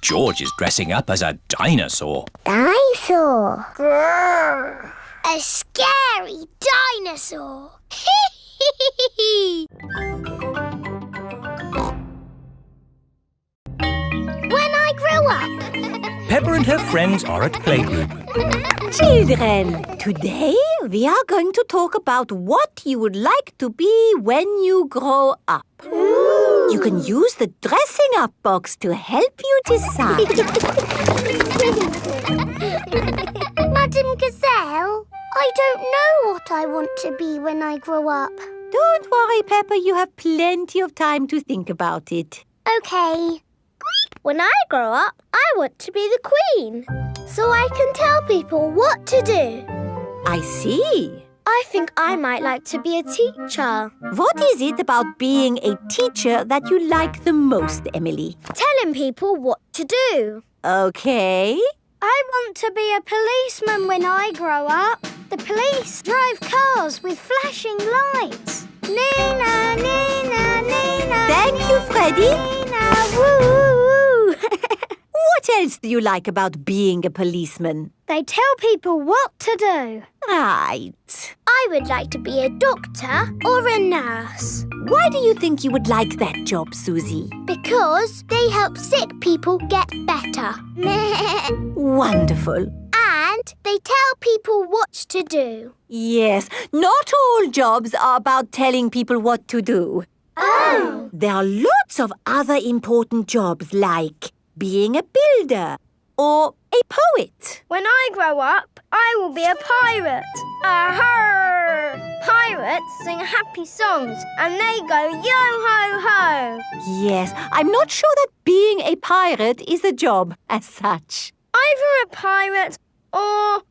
George is dressing up as a dinosaur. Dinosaur? Grrr. A scary dinosaur. When I grow up. Peppa and her friends are at playgroup. Children, today we are going to talk about what you would like to be when you grow up. Ooh. You can use the dressing up box to help you decide. Madam Gazelle, I don't know what I want to be when I grow up. Don't worry, Peppa, you have plenty of time to think about it. Okay. When I grow up, I want to be the Queen, so I can tell people what to do. I see. I think I might like to be a teacher. What is it about being a teacher that you like the most, Emily? Telling people what to do. Okay. I want to be a policeman when I grow up. The police drive cars with flashing lights. Nina, Nina, Nina. Thank you, Freddy. Nina, woo. What else do you like about being a policeman? They tell people what to do. Right. I would like to be a doctor or a nurse. Why do you think you would like that job, Suzy? Because they help sick people get better. Wonderful. And they tell people what to do. Yes, not all jobs are about telling people what to do. Oh! There are lots of other important jobs like being a builder or a poet. When I grow up, I will be a pirate. Aha! Pirates sing happy songs and they go yo-ho-ho. Yes, I'm not sure that being a pirate is a job as such. Either a pirate or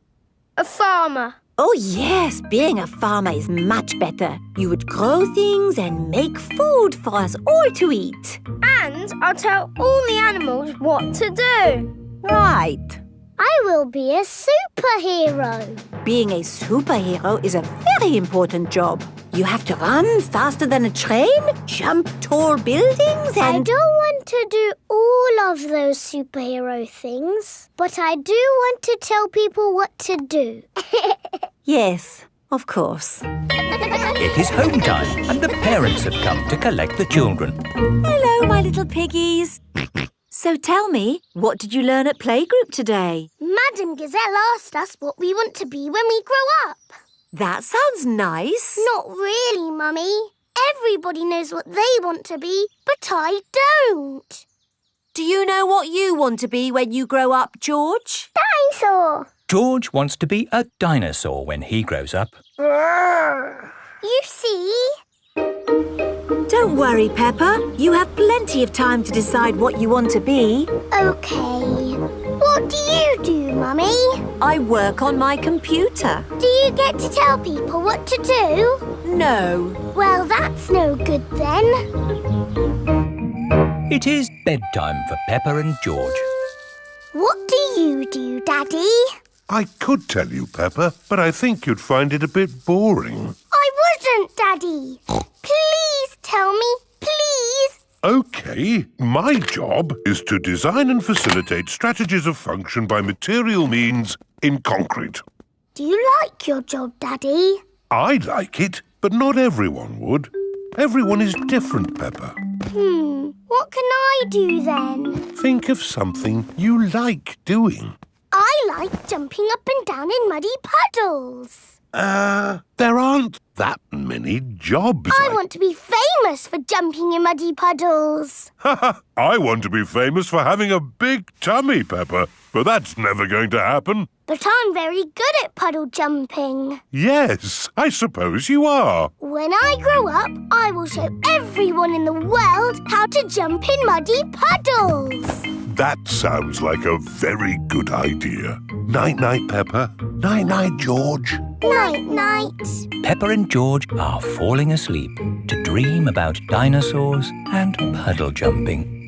a farmer. Oh yes, being a farmer is much better. You would grow things and make food for us all to eat. And I'll tell all the animals what to do. Right. I will be a superhero. Being a superhero is a very important job. You have to run faster than a train, jump tall buildings I and... don't want to do all of those superhero things, but I do want to tell people what to do. Yes, of course. It is home time and the parents have come to collect the children. Hello, my little piggies. So tell me, what did you learn at playgroup today? Madam Gazelle asked us what we want to be when we grow up. That sounds nice. Not really, Mummy. Everybody knows what they want to be, but I don't. Do you know what you want to be when you grow up, George? Dinosaur. George wants to be a dinosaur when he grows up. You see? Don't worry, Peppa. You have plenty of time to decide what you want to be. OK. What do you do, Mummy? I work on my computer. Do you get to tell people what to do? No. Well, that's no good then. It is bedtime for Peppa and George. What do you do, Daddy? I could tell you, Peppa, but I think you'd find it a bit boring. I wouldn't, Daddy. Please tell me, please. OK, my job is to design and facilitate strategies of function by material means in concrete. Do you like your job, Daddy? I like it, but not everyone would. Everyone is different, Peppa. What can I do then? Think of something you like doing. I like jumping up and down in muddy puddles. There aren't that many jobs. I want to be famous for jumping in muddy puddles. I want to be famous for having a big tummy, Peppa, but that's never going to happen. But I'm very good at puddle jumping. Yes, I suppose you are. When I grow up, I will show everyone in the world how to jump in muddy puddles. That sounds like a very good idea. Night-night, Peppa. Night-night, George. Night-night. Peppa and George are falling asleep to dream about dinosaurs and puddle jumping.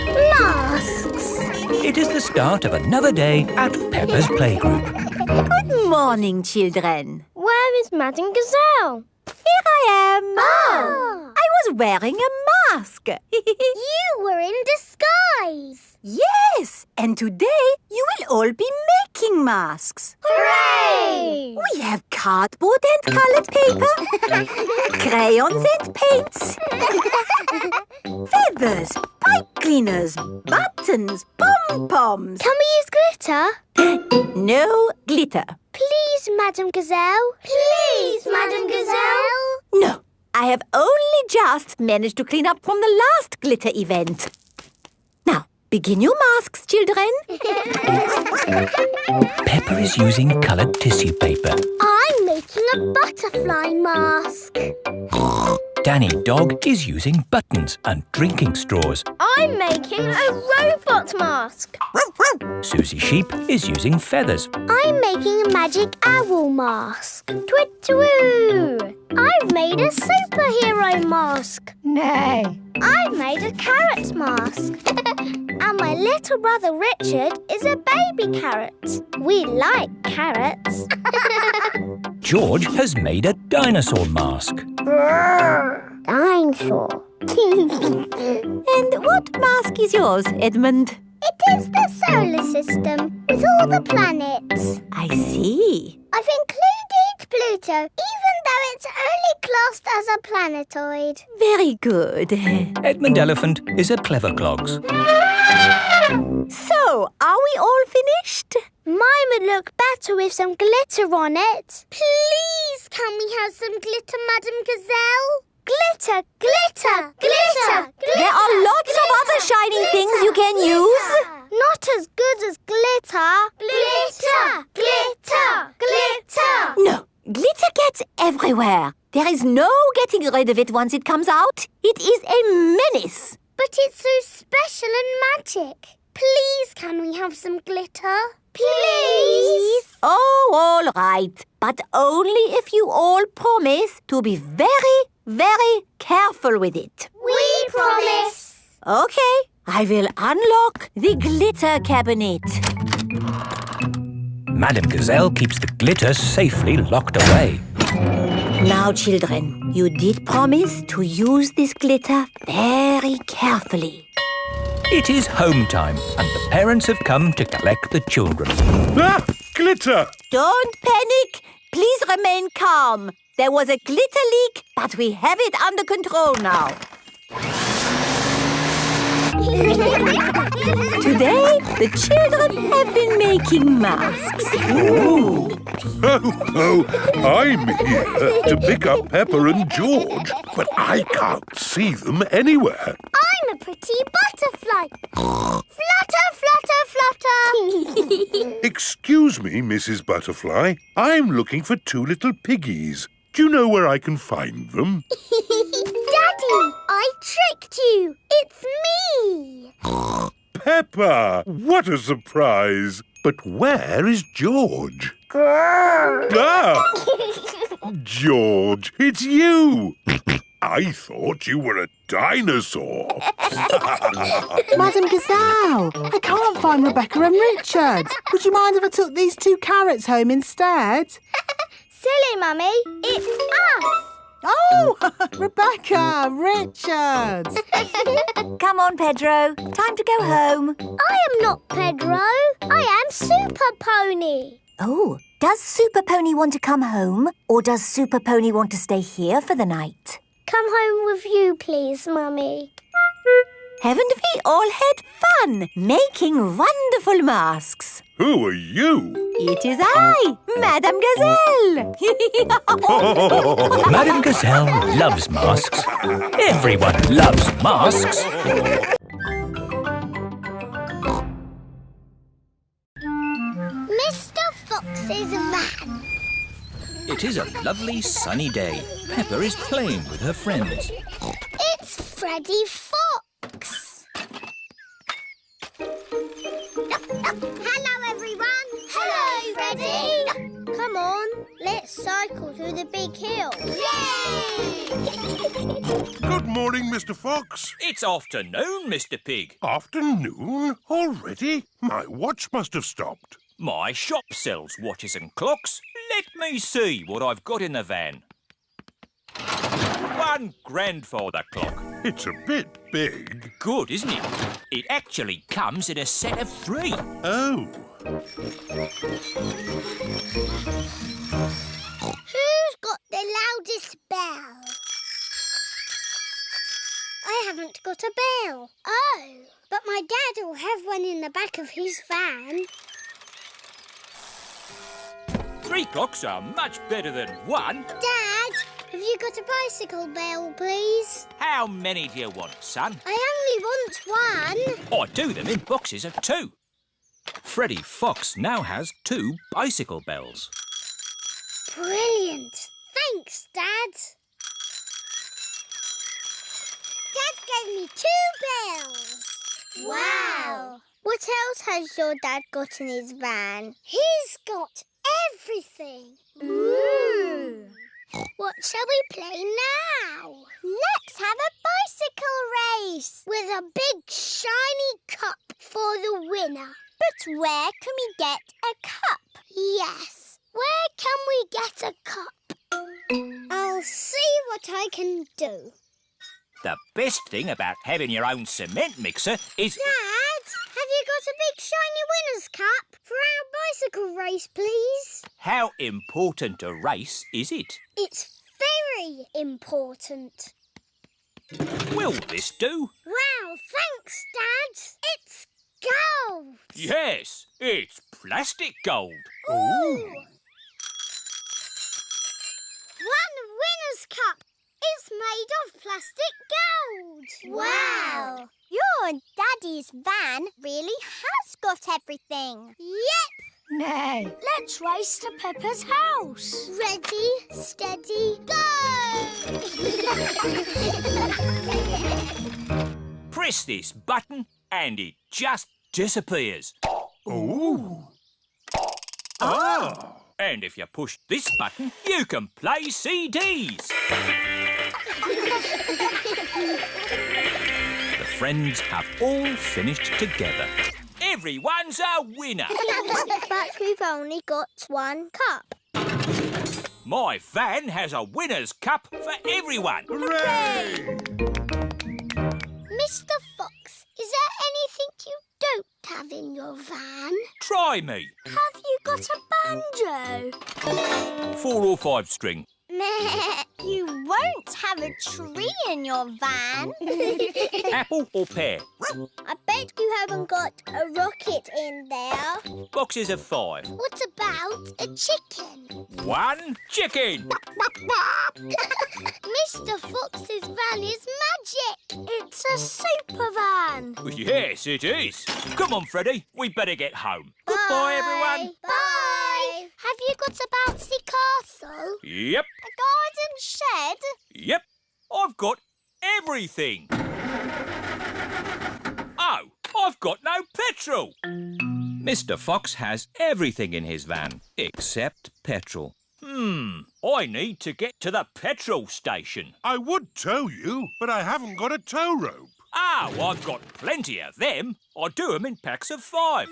Masks. It is the start of another day at Peppa's playgroup. Good morning, children. Where is Madam Gazelle? Here I am. Oh. I was wearing a mask. You were in disguise. Yes, and today you will all be making masks. Hooray! We have cardboard and coloured paper, crayons and paints, feathers, pipe cleaners, buttons, pom-poms. Can we use glitter? No glitter. Please, Madame Gazelle. Please, Madame Gazelle. No, I have only just managed to clean up from the last glitter event. Now, begin your masks, children. Peppa is using coloured tissue paper. I'm making a butterfly mask. Danny Dog is using buttons and drinking straws. I'm making a robot mask. Suzy Sheep is using feathers. I'm making a magic owl mask. Twit-twoo! I've made a superhero mask. Nay. I've made a carrot mask. And my little brother Richard is a baby carrot. We like carrots. George has made a dinosaur mask. Dinosaur. And what mask is yours, Edmond? It is the solar system with all the planets. I see. I've included Pluto, even though it's only classed as a planetoid. Very good. Edmond Elephant is a clever clogs. So, are we all finished? Mine would look better with some glitter on it. Please, can we have some glitter, Madame Gazelle? Glitter, glitter, glitter, glitter. There are lots of other shining things you can use. Not as good as glitter. Glitter, glitter, glitter. No, glitter gets everywhere. There is no getting rid of it once it comes out. It is a menace. But it's so special and magic. Please, can we have some glitter? Please. Oh, all right. But only if you all promise to be very, very careful with it. We promise. Okay, I will unlock the glitter cabinet. Madame Gazelle keeps the glitter safely locked away. Now, children, you did promise to use this glitter very carefully. It is home time and the parents have come to collect the children. Ah! Glitter! Don't panic. Please remain calm. There was a glitter leak, but we have it under control now. Today, the children have been making masks. Oh, I'm here to pick up Peppa and George, but I can't see them anywhere. I'm a pretty butterfly. Flutter, flutter, flutter. Excuse me, Mrs. Butterfly. I'm looking for two little piggies. Do you know where I can find them? Daddy, I tricked you. It's me. Peppa! What a surprise! But where is George? Ah! George, it's you! I thought you were a dinosaur. Madame Gazelle, I can't find Rebecca and Richard. Would you mind if I took these two carrots home instead? Silly, Mummy. It's us. Oh, Rebecca, Richard. Come on, Pedro. Time to go home. I am not Pedro. I am Super Pony. Oh, does Super Pony want to come home? Or does Super Pony want to stay here for the night? Come home with you, please, Mummy. Haven't we all had fun making wonderful masks? Who are you? It is I, Madame Gazelle. Madame Gazelle loves masks. Everyone loves masks. Mr. Fox's van. It is a lovely sunny day. Peppa is playing with her friends. It's Freddy Fox. Hello, everyone. Hello, Freddy. Come on, let's cycle through the big hill. Yay! Good morning, Mr. Fox. It's afternoon, Mr. Pig. Afternoon? Already? My watch must have stopped. My shop sells watches and clocks. Let me see what I've got in the van. one grandfather clock. It's a bit big. Good, isn't it? It actually comes in a set of 3. Oh. Who's got the loudest bell? I haven't got a bell. Oh, but my dad will have one in the back of his van. 3 clocks are much better than 1. Dad, have you got a bicycle bell, please? How many do you want, son? I only want one. I do them in boxes of 2. Freddy Fox now has 2 bicycle bells. Brilliant. Thanks, Dad. Dad gave me 2 bells. Wow. What else has your dad got in his van? He's got everything. Ooh. What shall we play now? Let's have a bicycle race with a big shiny cup for the winner. But where can we get a cup? Yes, where can we get a cup? I'll see what I can do. The best thing about having your own cement mixer is... Dad, have you got a big shiny winner's cup for our bicycle race, please? How important a race is it? It's very important. Will this do? Wow, thanks, Dad. It's gold. Yes, it's plastic gold. Ooh. One winner's cup. It's made of plastic gold. Wow. Your Daddy's van really has got everything. Yep. No. Let's race to Peppa's house. Ready, steady, go! Press this button and it just disappears. Ooh. Ah. And if you push this button, you can play CDs. The friends have all finished together. Everyone's a winner. But we've only got 1 cup. My van has a winner's cup for everyone. Hooray! Mr. Fox, is there anything you don't have in your van? Try me. Have you got a banjo? 4 or 5 string. You won't have a tree in your van. Apple or pear? I bet you haven't got a rocket in there. Boxes of 5. What about a chicken? 1 chicken. Mr. Fox's van is magic. It's a super van. Yes, it is. Come on, Freddy. We better get home. Goodbye, everyone. Bye. Have you got a bouncy castle? Yep. A garden shed? Yep. I've got everything. Oh, I've got no petrol. Mr. Fox has everything in his van except petrol. I need to get to the petrol station. I would tow you, but I haven't got a tow rope. Oh, I've got plenty of them. I do them in packs of 5.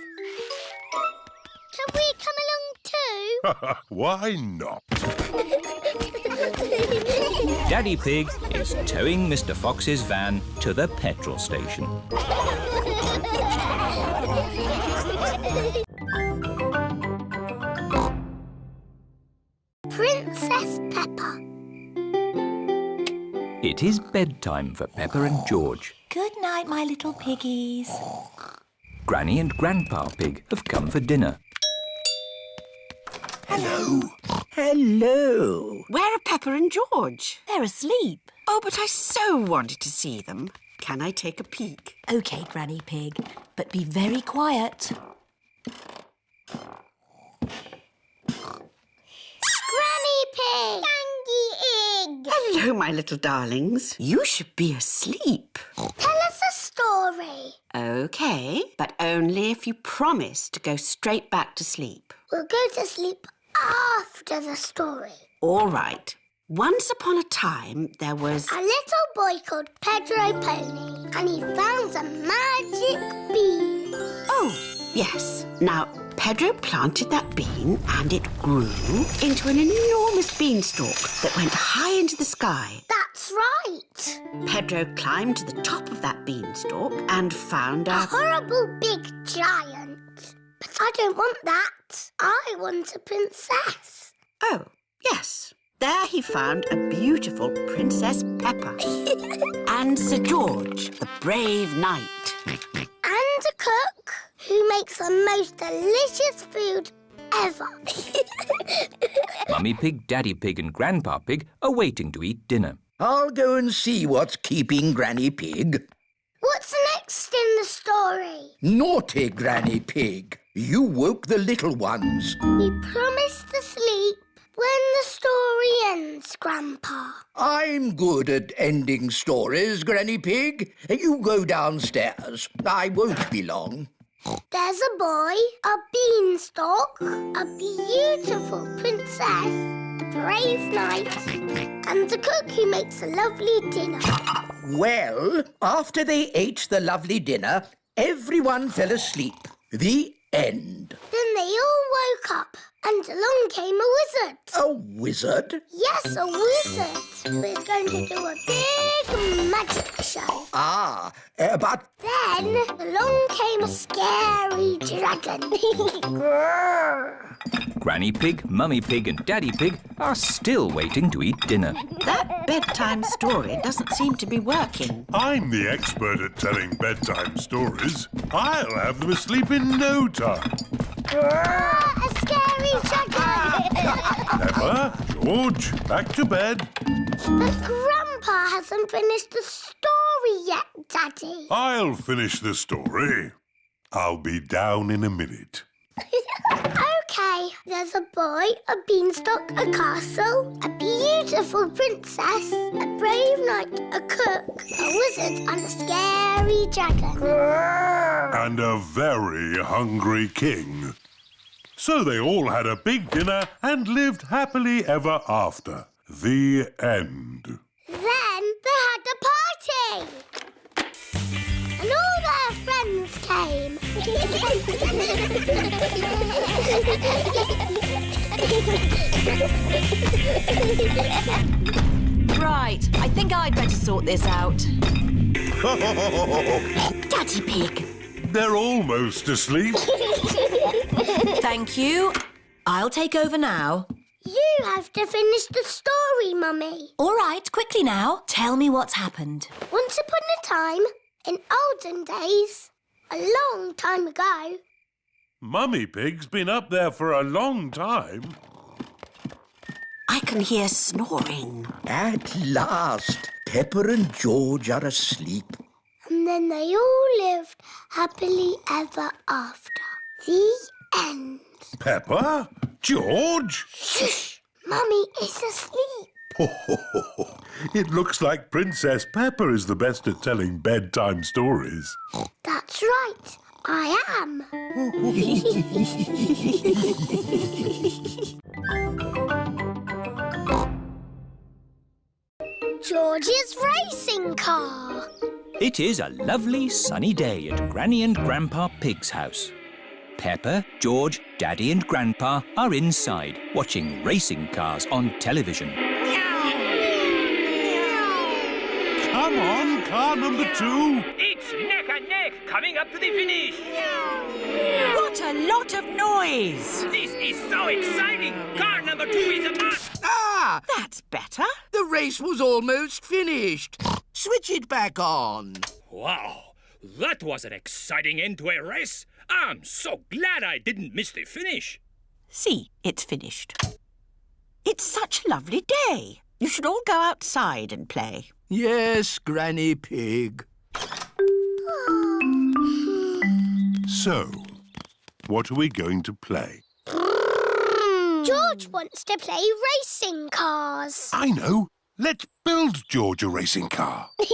Can we come along too? Why not? Daddy Pig is towing Mr. Fox's van to the petrol station. Princess Peppa. It is bedtime for Peppa and George. Good night, my little piggies. Granny and Grandpa Pig have come for dinner. Hello. Hello. Where are Peppa and George? They're asleep. Oh, but I so wanted to see them. Can I take a peek? OK, Granny Pig, but be very quiet. Granny Pig! Gangy Egg! Hello, my little darlings. You should be asleep. Tell us a story. OK, but only if you promise to go straight back to sleep. We'll go to sleep after the story. All right. Once upon a time, there was... A little boy called Pedro Pony, and he found a magic bean. Oh, yes. Now, Pedro planted that bean and it grew into an enormous beanstalk that went high into the sky. That's That's right. Pedro climbed to the top of that beanstalk and found A a... horrible big giant. But I don't want that. I want a princess. Oh, yes. There he found a beautiful Princess Peppa and Sir George, the brave knight. And a cook who makes the most delicious food ever. Mummy Pig, Daddy Pig and Grandpa Pig are waiting to eat dinner. I'll go and see what's keeping Granny Pig. What's next in the story? Naughty Granny Pig. You woke the little ones. We promised to sleep when the story ends, Grandpa. I'm good at ending stories, Granny Pig. You go downstairs. I won't be long. There's a boy, a beanstalk, a beautiful princess, a brave knight, and a cook who makes a lovely dinner. Well, after they ate the lovely dinner, everyone fell asleep. The end. Then they all woke up, and along came a wizard. A wizard? Yes, a wizard who is going to do a big magic show. But... Then along came a scary dragon. Granny Pig, Mummy Pig and Daddy Pig are still waiting to eat dinner. That bedtime story doesn't seem to be working. I'm the expert at telling bedtime stories. I'll have them asleep in no time. A scary dragon. Peppa, George, back to bed. But Grandpa hasn't finished the story yet, Daddy. I'll finish the story. I'll be down in a minute. OK, there's a boy, a beanstalk, a castle, a beautiful princess, a brave knight, a cook, a wizard and a scary dragon. And a very hungry king. So they all had a big dinner and lived happily ever after. The end. Then they had a party. And all their friends came. Right, I think I'd better sort this out. Daddy Pig. They're almost asleep. Thank you. I'll take over now. You have to finish the story, Mummy. All right, quickly now. Tell me what's happened. Once upon a time, in olden days, a long time ago. Mummy Pig's been up there for a long time. I can hear snoring. At last, Peppa and George are asleep. And then they all lived happily ever after. The end. Peppa? George? Shh! Mummy is asleep. It looks like Princess Peppa is the best at telling bedtime stories. That's right. I am. George's racing car. It is a lovely sunny day at Granny and Grandpa Pig's house. Peppa, George, Daddy and Grandpa are inside watching racing cars on television. Come on, car number 2. It's neck and neck coming up to the finish. What a lot of noise! This is so exciting. Car number 2 is a pass. Ah! That's better. The race was almost finished. Switch it back on. Wow, that was an exciting end to a race. I'm so glad I didn't miss the finish. See, it's finished. It's such a lovely day. You should all go outside and play. Yes, Granny Pig. So, what are we going to play? George wants to play racing cars. I know. Let's build George a racing car. Can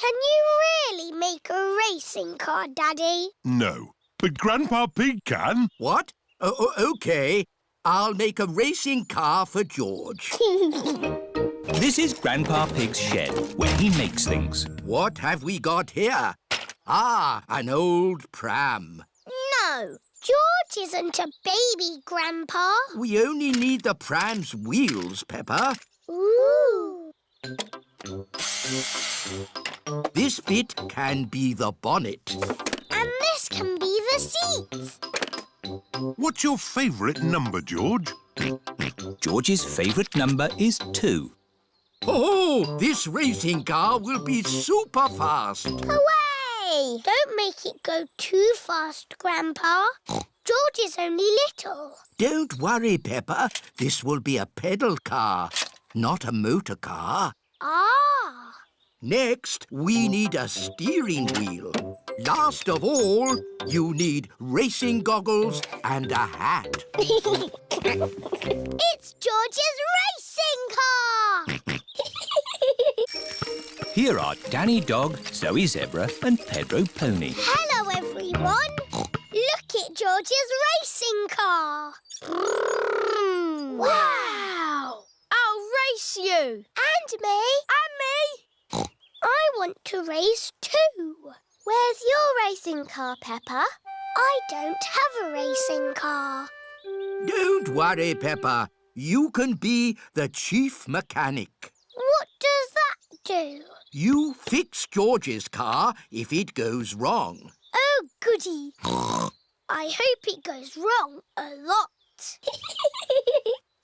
you really make a racing car, Daddy? No, but Grandpa Pig can. What? OK. I'll make a racing car for George. This is Grandpa Pig's shed, where he makes things. What have we got here? Ah, an old pram. No, George isn't a baby, Grandpa. We only need the pram's wheels, Peppa. Ooh. This bit can be the bonnet. And this can be the seat. What's your favourite number, George? George's favourite number is 2. Oh, this racing car will be super fast. Hooray! Don't make it go too fast, Grandpa. George is only little. Don't worry, Peppa. This will be a pedal car, not a motor car. Ah! Next, we need a steering wheel. Last of all, you need racing goggles and a hat. It's George's racing car! Here are Danny Dog, Zoe Zebra and Pedro Pony. Hello, everyone. Look at George's racing car. Wow! I'll race you. And me. And me. I want to race too. Where's your racing car, Peppa? I don't have a racing car. Don't worry, Peppa. You can be the chief mechanic. What does that do? You fix George's car if it goes wrong. Oh, goody. I hope it goes wrong a lot.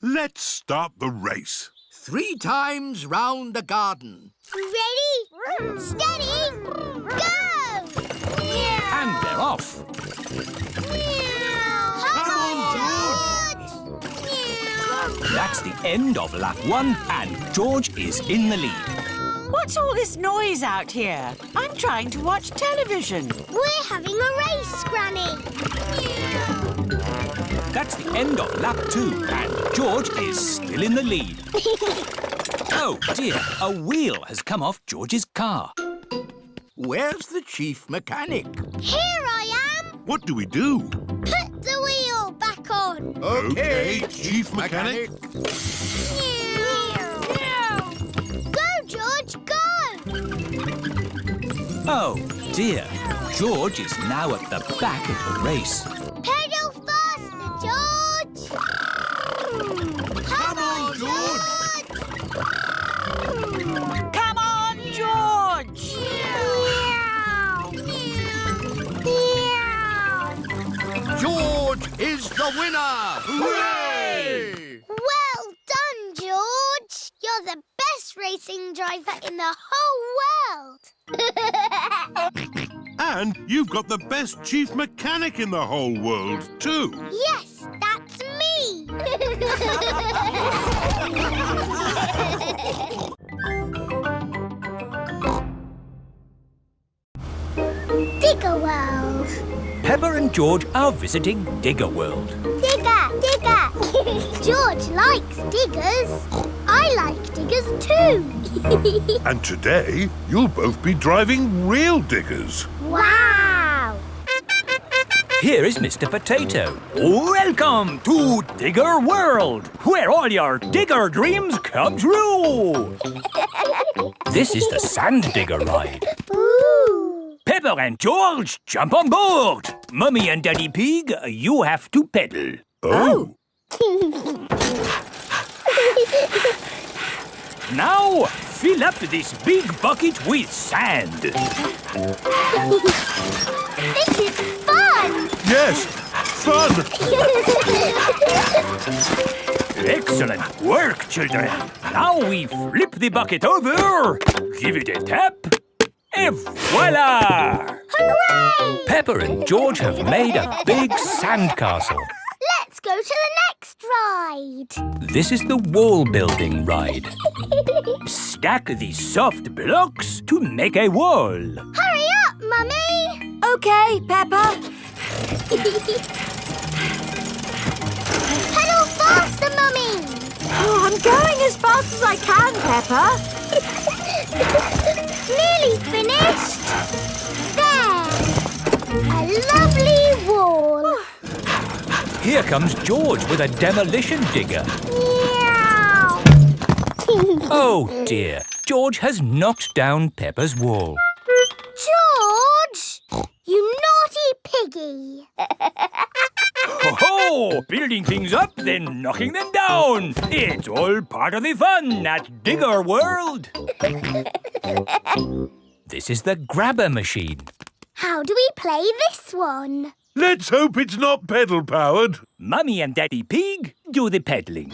Let's start the race. 3 times round the garden. Ready? Steady? Go! And they're off. Come on, George! That's the end of lap 1 and George is in the lead. What's all this noise out here? I'm trying to watch television. We're having a race, Granny. That's the end of lap 2 and George is still in the lead. Oh dear, a wheel has come off George's car. Where's the chief mechanic? Here I am. What do we do? Put the wheel back on. OK, chief mechanic. Go, George, go! Oh dear, George is now at the back of the race. Pedal faster, George! Come on, George! Come on, George! George is the winner! Hooray! Well done, George! You're the best racing driver in the whole world! And you've got the best chief mechanic in the whole world, too. Yes, that's me! Digger World! Peppa and George are visiting Digger World. Digger! Digger! George likes diggers. I like diggers too. And today, you'll both be driving real diggers. Wow! Here is Mr. Potato. Welcome to Digger World, where all your digger dreams come true. This is the Sand Digger ride. Ooh! Peppa and George, jump on board. Mummy and Daddy Pig, you have to pedal. Oh. Now, fill up this big bucket with sand. This is fun! Yes, fun. Excellent work, children. Now we flip the bucket over, give it a tap, and voila! Hooray! Peppa and George have made a big sandcastle. Let's go to the next ride. This is the wall building ride. Stack the soft blocks to make a wall. Hurry up, Mummy! OK, Peppa. Pedal faster, Mummy! Oh, I'm going as fast as I can, Peppa. Nearly finished. There! A lovely wall. Here comes George with a demolition digger. Meow. Oh dear, George has knocked down Peppa's wall. George! You naughty piggy! Ho-ho! Building things up, then knocking them down. It's all part of the fun at Digger World. This is the grabber machine. How do we play this one? Let's hope it's not pedal-powered. Mummy and Daddy Pig do the peddling.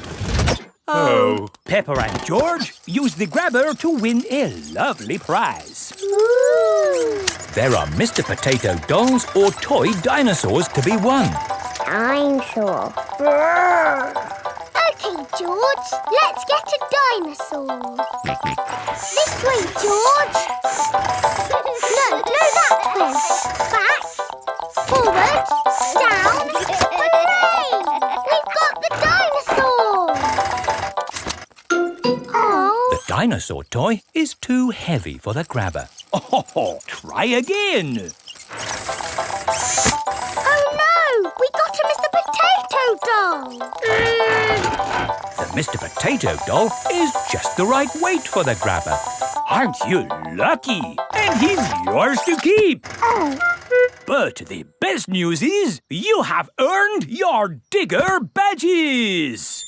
Oh. Peppa and George use the grabber to win a lovely prize. Ooh. There are Mr. Potato dolls or toy dinosaurs to be won. Dinosaur. OK, George, let's get a dinosaur. This way, George. No, that way. Back, forward, down. Hooray! We've got the dinosaur. Oh. The dinosaur toy is too heavy for the grabber. Oh, try again. Oh no! We got a Mr. Potato doll! The Mr. Potato doll is just the right weight for the grabber. Aren't you lucky? And he's yours to keep. Oh. But the best news is you have earned your Digger badges.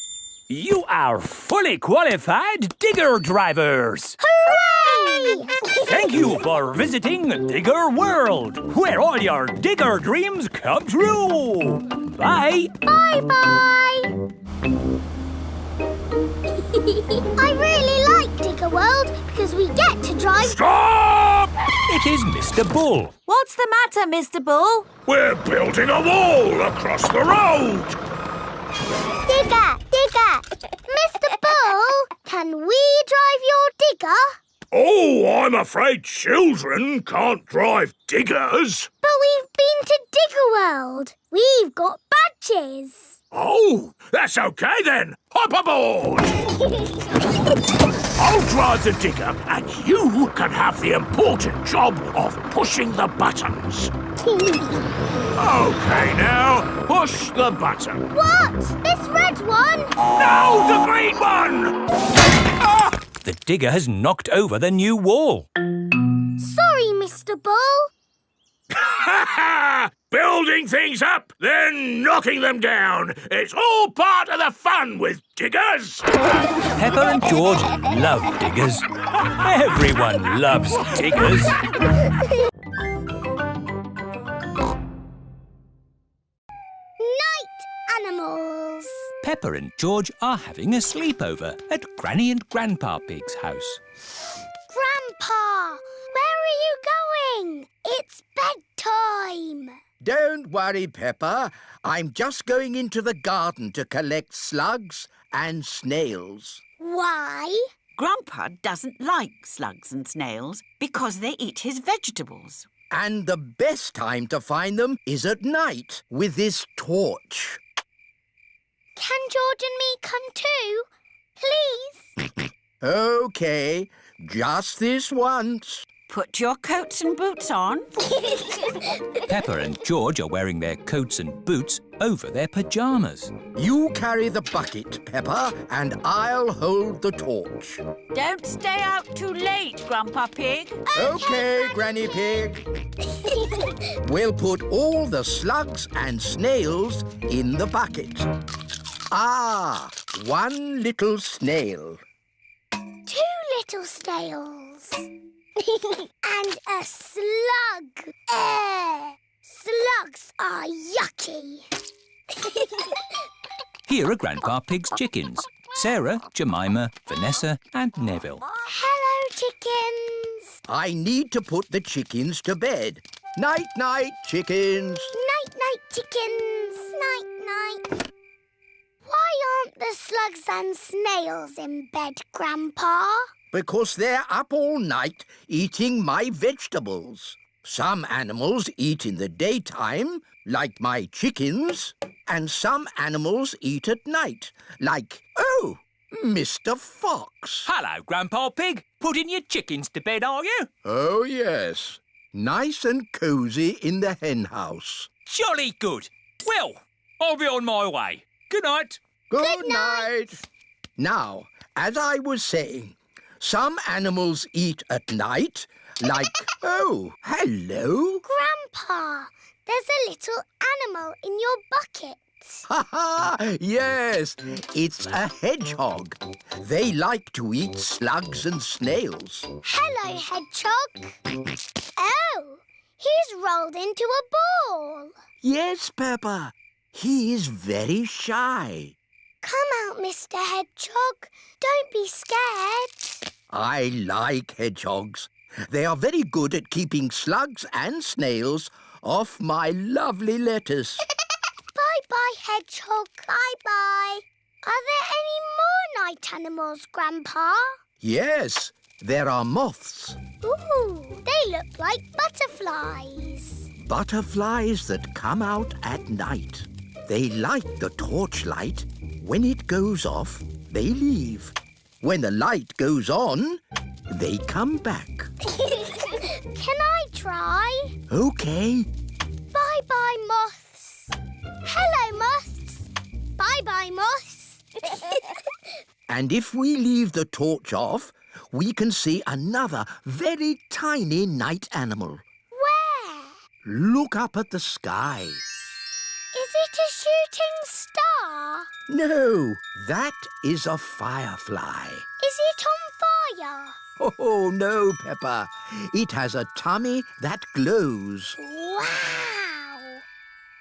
You are fully qualified Digger drivers. Hooray! Thank you for visiting Digger World, where all your Digger dreams come true. Bye. Bye-bye. I really like Digger World because we get to drive... Stop! It is Mr. Bull. What's the matter, Mr. Bull? We're building a wall across the road. Digger! Mr. Bull, can we drive your digger? Oh, I'm afraid children can't drive diggers. But we've been to Digger World. We've got badges. Oh, that's okay then. Hop aboard. I'll drive the digger and you can have the important job of pushing the buttons. Okay, now, push the button. What? This red one? No, the green one! Ah! The digger has knocked over the new wall. Sorry, Mr. Bull. Building things up, then knocking them down. It's all part of the fun with diggers. Peppa and George love diggers. Everyone loves diggers. Night animals. Peppa and George are having a sleepover at Granny and Grandpa Pig's house. Grandpa, where are you going? It's bedtime. Don't worry, Peppa. I'm just going into the garden to collect slugs and snails. Why? Grandpa doesn't like slugs and snails because they eat his vegetables. And the best time to find them is at night with this torch. Can George and me come too? Please? OK, just this once. Put your coats and boots on. Peppa and George are wearing their coats and boots over their pyjamas. You carry the bucket, Peppa, and I'll hold the torch. Don't stay out too late, Grandpa Pig. OK, Granny Pig. We'll put all the slugs and snails in the bucket. Ah, one little snail. 2 little snails. And a slug. Slugs are yucky. Here are Grandpa Pig's chickens. Sarah, Jemima, Vanessa and Neville. Hello, chickens. I need to put the chickens to bed. Night-night, chickens. Night-night, chickens. Night-night. Why aren't the slugs and snails in bed, Grandpa? Because they're up all night eating my vegetables. Some animals eat in the daytime, like my chickens, and some animals eat at night, like, oh, Mr. Fox. Hello, Grandpa Pig. Putting your chickens to bed, are you? Oh, yes. Nice and cosy in the hen house. Jolly good. Well, I'll be on my way. Good night. Good night. Now, as I was saying, some animals eat at night, like, oh, hello. Grandpa, there's a little animal in your bucket. Ha ha! Yes, it's a hedgehog. They like to eat slugs and snails. Hello, hedgehog. Oh, he's rolled into a ball. Yes, Peppa. He is very shy. Come out, Mr. Hedgehog. Don't be scared. I like hedgehogs. They are very good at keeping slugs and snails off my lovely lettuce. Bye-bye, hedgehog. Bye-bye. Are there any more night animals, Grandpa? Yes, there are moths. Ooh, they look like butterflies. Butterflies that come out at night. They like the torchlight. When it goes off, they leave. When the light goes on, they come back. Can I try? OK. Bye-bye, moths. Hello, moths. Bye-bye, moths. And if we leave the torch off, we can see another very tiny night animal. Where? Look up at the sky. Is it a shooting star? No, that is a firefly. Is it on fire? Oh, no, Peppa. It has a tummy that glows. Wow!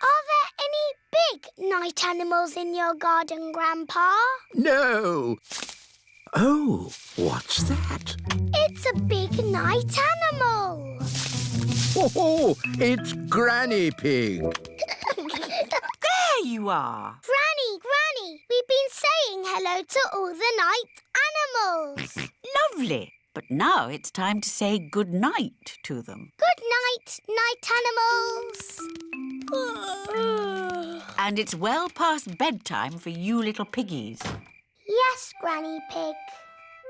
Are there any big night animals in your garden, Grandpa? No. Oh, what's that? It's a big night animal. Oh, it's Granny Pig. There you are. Granny, we've been saying hello to all the night animals. Lovely. But now it's time to say good night to them. Good night, night animals. And it's well past bedtime for you little piggies. Yes, Granny Pig.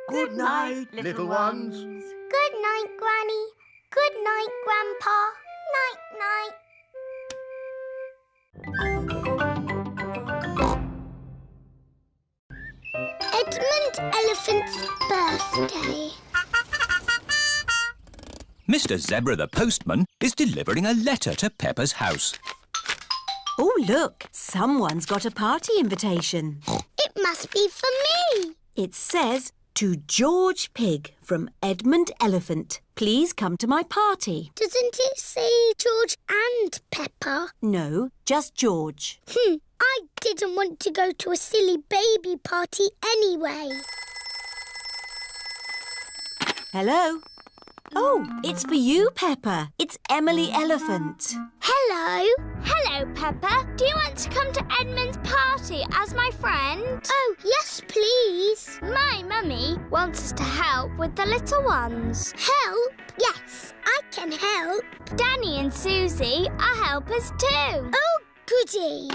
Good night, little ones. Good night, Granny. Good night, Grandpa. Night-night. Edmond Elephant's birthday. Mr. Zebra the postman is delivering a letter to Peppa's house. Oh, look, someone's got a party invitation. It must be for me. It says, to George Pig from Edmond Elephant. Please come to my party. Doesn't it say George and Peppa? No, just George. I didn't want to go to a silly baby party anyway. Hello? Oh, it's for you, Peppa. It's Emily Elephant. Hello. Hello, Peppa. Do you want to come to Edmund's party as my friend? Oh, yes, please. My mummy wants us to help with the little ones. Help? Yes, I can help. Danny and Suzy are helpers too. Oh, goody.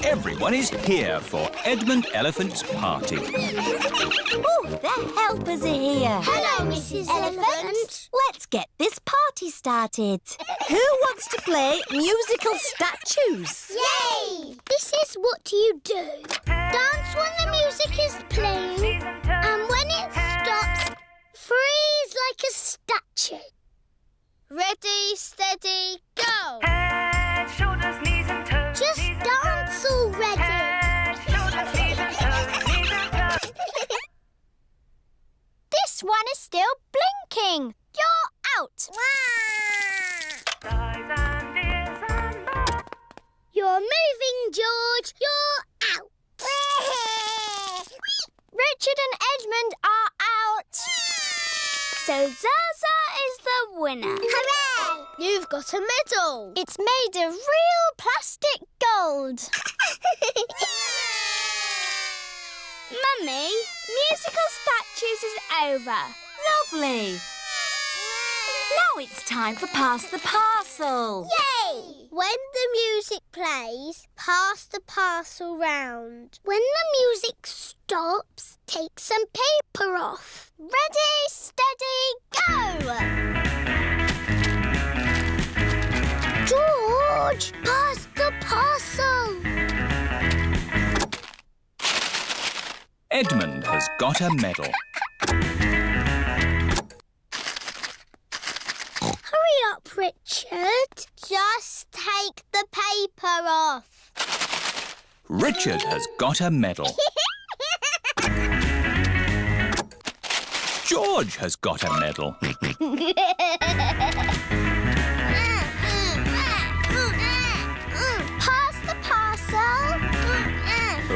Everyone is here for Edmond Elephant's party. Oh, the helpers are here. Hello, Mrs. Elephant. Let's get this party started. Who wants to play musical statues? Yay! This is what you do. Dance when the music is playing, and when it stops, freeze like a statue. Ready, steady, go! Head, shoulders, knees and toes. Just dance already. Head, shoulders, knees and toes. Knees and toes. This one is still blinking. You're out. Eyes and ears and mouth. You're moving, George. You're out. Richard and Edmund are out. So Zaza is the winner. Hooray! You've got a medal. It's made of real plastic gold. Mummy, musical statues is over. Lovely. Now it's time for Pass the Parcel. Yay! When the music plays, pass the parcel round. When the music stops, take some paper off. Ready, steady, go! George, pass the parcel. Edmond has got a medal. Hurry up, Richard. Richard has got a medal. George has got a medal. Pass the parcel.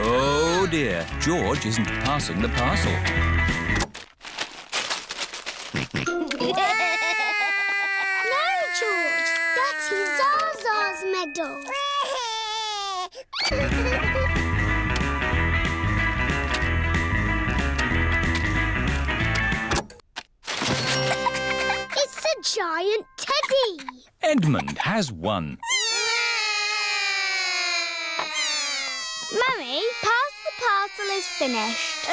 Oh dear, George isn't passing the parcel. No, George. That is Zaza's medal. It's a giant teddy. Edmond has one. Mummy, pass the parcel is finished.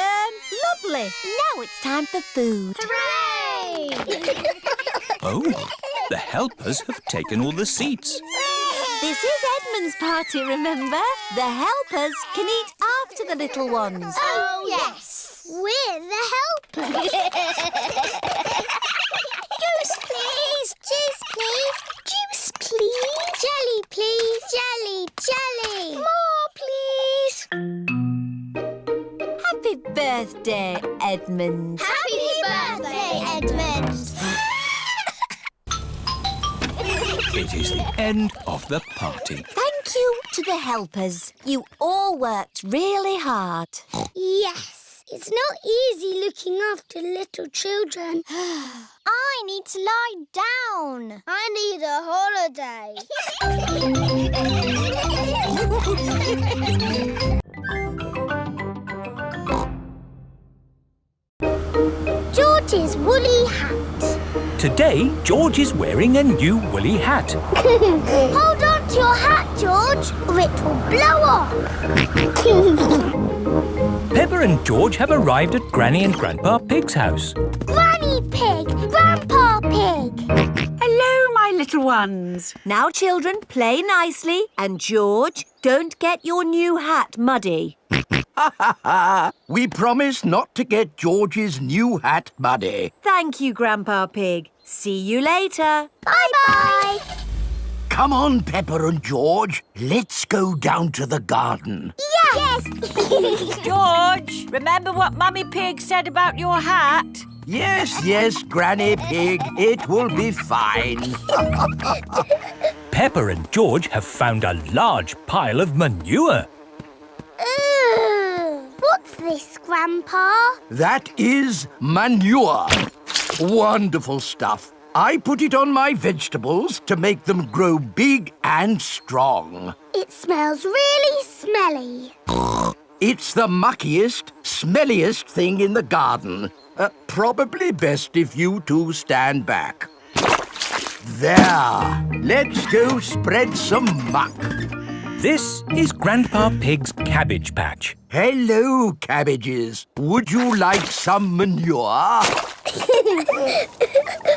Lovely. Now it's time for food. Hooray! Oh, the helpers have taken all the seats. This is Edmund's party, remember? The helpers can eat after the little ones. Oh, yes. We're the helpers. Juice, please. Juice, please. Juice, please. Jelly, please. Jelly, jelly. More, please. Happy birthday, Edmund. Happy birthday, Edmund. It is the end of the party. Thank you to the helpers. You all worked really hard. Yes, it's not easy looking after little children. I need to lie down. I need a holiday. George's woolly hat. Today, George is wearing a new woolly hat. Hold on to your hat, George, or it will blow off. Peppa and George have arrived at Granny and Grandpa Pig's house. Granny Pig, Grandpa Pig. Hello, my little ones. Now, children, play nicely. And, George, don't get your new hat muddy. We promise not to get George's new hat muddy. Thank you, Grandpa Pig. See you later. Bye-bye. Come on, Peppa and George. Let's go down to the garden. Yes. George, remember what Mummy Pig said about your hat? Yes, Granny Pig. It will be fine. Peppa and George have found a large pile of manure. What's this, Grandpa? That is manure. Wonderful stuff. I put it on my vegetables to make them grow big and strong. It smells really smelly. It's the muckiest, smelliest thing in the garden. Probably best if you two stand back. There. Let's go spread some muck. This is Grandpa Pig's cabbage patch. Hello, cabbages. Would you like some manure?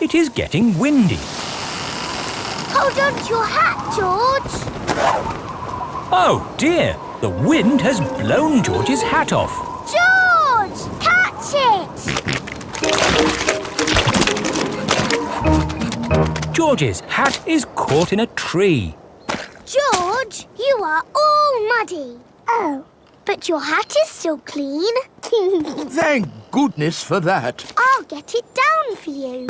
It is getting windy. Hold on to your hat, George. Oh, dear. The wind has blown George's hat off. George, catch it. George's hat is caught in a tree. George, you are all muddy. Oh, but your hat is still clean. Thank goodness for that. I'll get it down for you.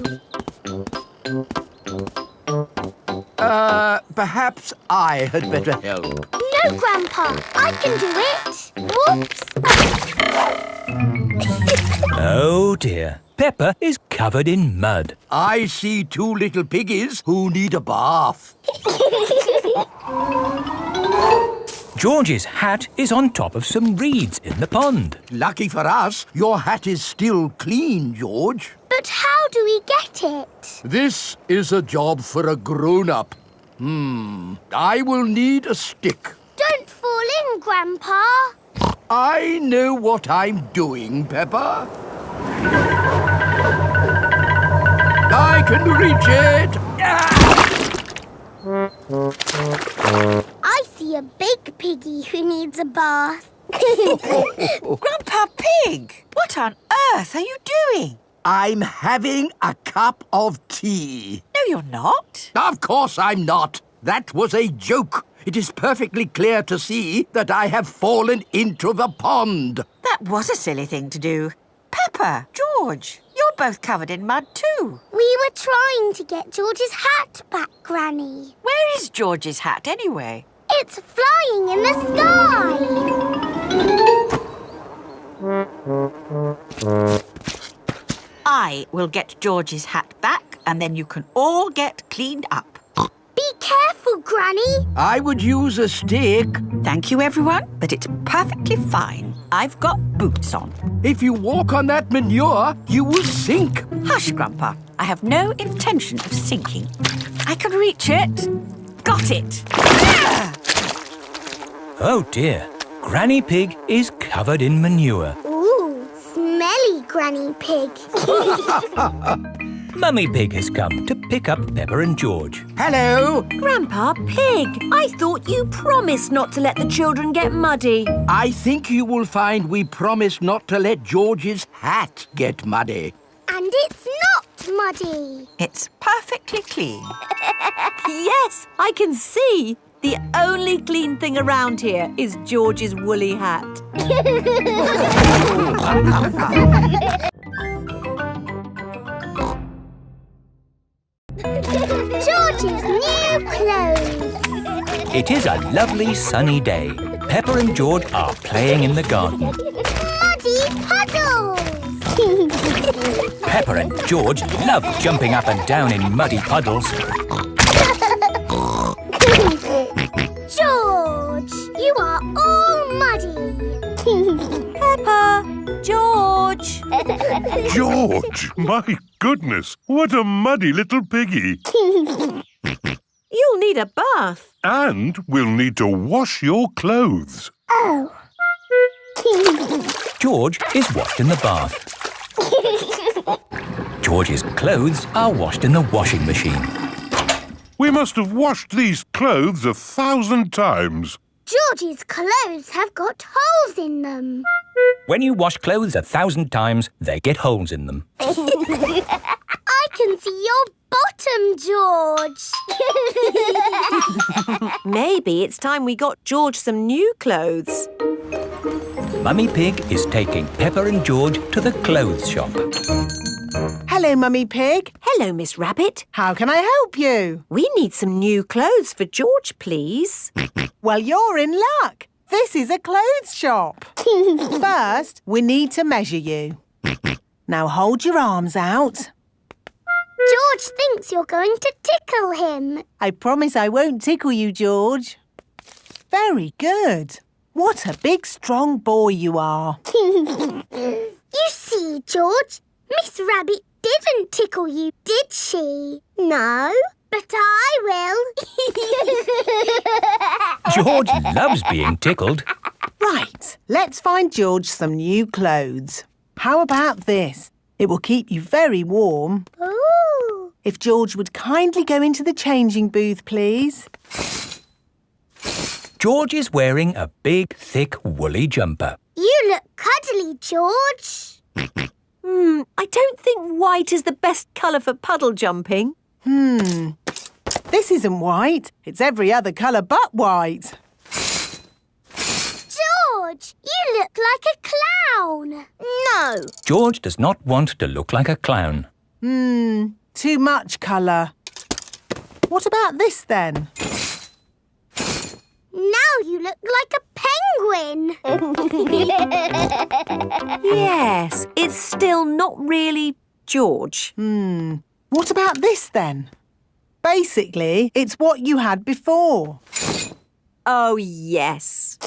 Perhaps I had better help. No, Grandpa, I can do it. Whoops. Oh, dear. Peppa is covered in mud. I see two little piggies who need a bath. George's hat is on top of some reeds in the pond. Lucky for us, your hat is still clean, George. But how do we get it? This is a job for a grown-up. I will need a stick. Don't fall in, Grandpa. I know what I'm doing, Peppa. I can reach it. I see a big piggy who needs a bath. Grandpa Pig, what on earth are you doing? I'm having a cup of tea. No, you're not. Of course I'm not. That was a joke. It is perfectly clear to see that I have fallen into the pond. That was a silly thing to do. Peppa, George, you're both covered in mud too. We were trying to get George's hat back, Granny. Where is George's hat anyway? It's flying in the sky. I will get George's hat back and then you can all get cleaned up. Be careful, Granny. I would use a stick. Thank you, everyone, but it's perfectly fine. I've got boots on. If you walk on that manure, you will sink. Hush, Grandpa. I have no intention of sinking. I can reach it. Got it. Ah! Oh dear, Granny Pig is covered in manure. Ooh, smelly Granny Pig. Mummy Pig has come to pick up Peppa and George. Hello. Grandpa Pig, I thought you promised not to let the children get muddy. I think you will find we promised not to let George's hat get muddy. And it's not muddy. It's perfectly clean. Yes, I can see. The only clean thing around here is George's woolly hat. George's new clothes. It is a lovely sunny day. Peppa and George are playing in the garden. Muddy puddles. Peppa and George love jumping up and down in muddy puddles. George, you are all muddy. Peppa, George. George, my goodness, what a muddy little piggy. You'll need a bath. And we'll need to wash your clothes. Oh. George is washed in the bath. George's clothes are washed in the washing machine. We must have washed these clothes 1,000 times. George's clothes have got holes in them. When you wash clothes 1,000 times, they get holes in them. I can see your bottom, George. Maybe it's time we got George some new clothes. Mummy Pig is taking Peppa and George to the clothes shop. Hello, Mummy Pig. Hello, Miss Rabbit. How can I help you? We need some new clothes for George, please. Well, you're in luck. This is a clothes shop. First, we need to measure you. Now hold your arms out. George thinks you're going to tickle him. I promise I won't tickle you, George. Very good. What a big, strong boy you are. You see, George, Miss Rabbit didn't tickle you, did she? No, but I will. George loves being tickled. Right, let's find George some new clothes. How about this? It will keep you very warm. Ooh. If George would kindly go into the changing booth, please. George is wearing a big, thick, woolly jumper. You look cuddly, George. I don't think white is the best colour for puddle jumping. This isn't white. It's every other colour but white. George, you look like a clown. No. George does not want to look like a clown. Too much colour. What about this then? Now you look like a penguin. Yes, it's still not really George. What about this then? Basically, it's what you had before. Oh, yes.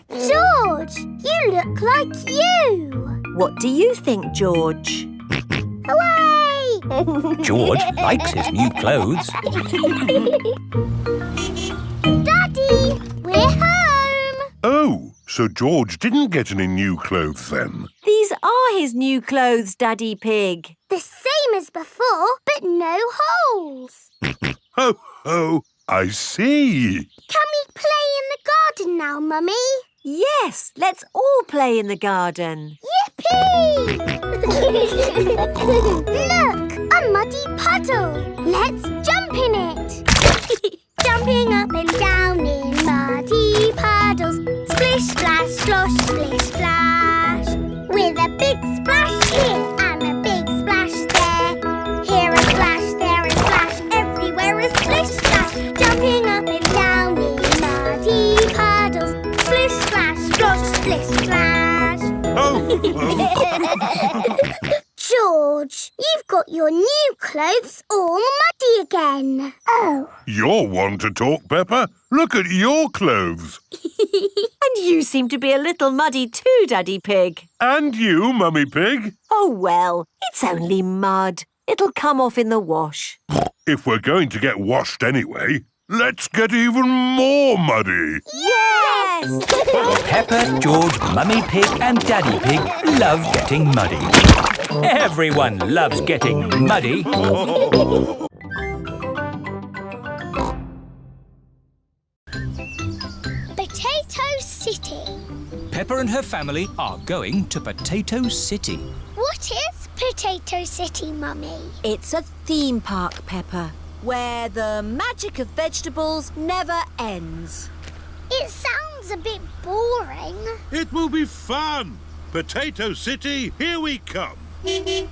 George, you look like you. What do you think, George? Hooray! George likes his new clothes. Daddy, we're home. Oh, so George didn't get any new clothes then? These are his new clothes, Daddy Pig. The same as before, but no holes. Ho, ho, I see. Can we play in the garden now, Mummy? Yes, let's all play in the garden. Yippee! Look, a muddy puddle. Let's jump in it. Jumping up and down in George, you've got your new clothes all muddy again. Oh. You're one to talk, Peppa. Look at your clothes. And you seem to be a little muddy too, Daddy Pig. And you, Mummy Pig. Oh, well, it's only mud. It'll come off in the wash. If we're going to get washed anyway, let's get even more muddy. Yes! Peppa, George, Mummy Pig and Daddy Pig love getting muddy. Everyone loves getting muddy. Potato City. Peppa and her family are going to Potato City. What is Potato City, Mummy? It's a theme park, Peppa, where the magic of vegetables never ends. It sounds a bit boring. It will be fun. Potato City, here we come. Here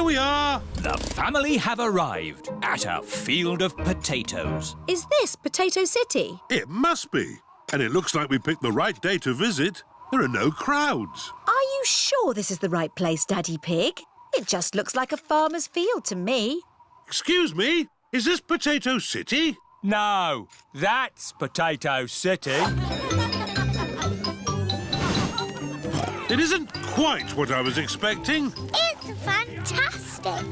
we are. The family have arrived at a field of potatoes. Is this Potato City? It must be. And it looks like we picked the right day to visit. There are no crowds. Are you sure this is the right place, Daddy Pig? It just looks like a farmer's field to me. Excuse me, is this Potato City? No, that's Potato City. It isn't quite what I was expecting. It's fantastic.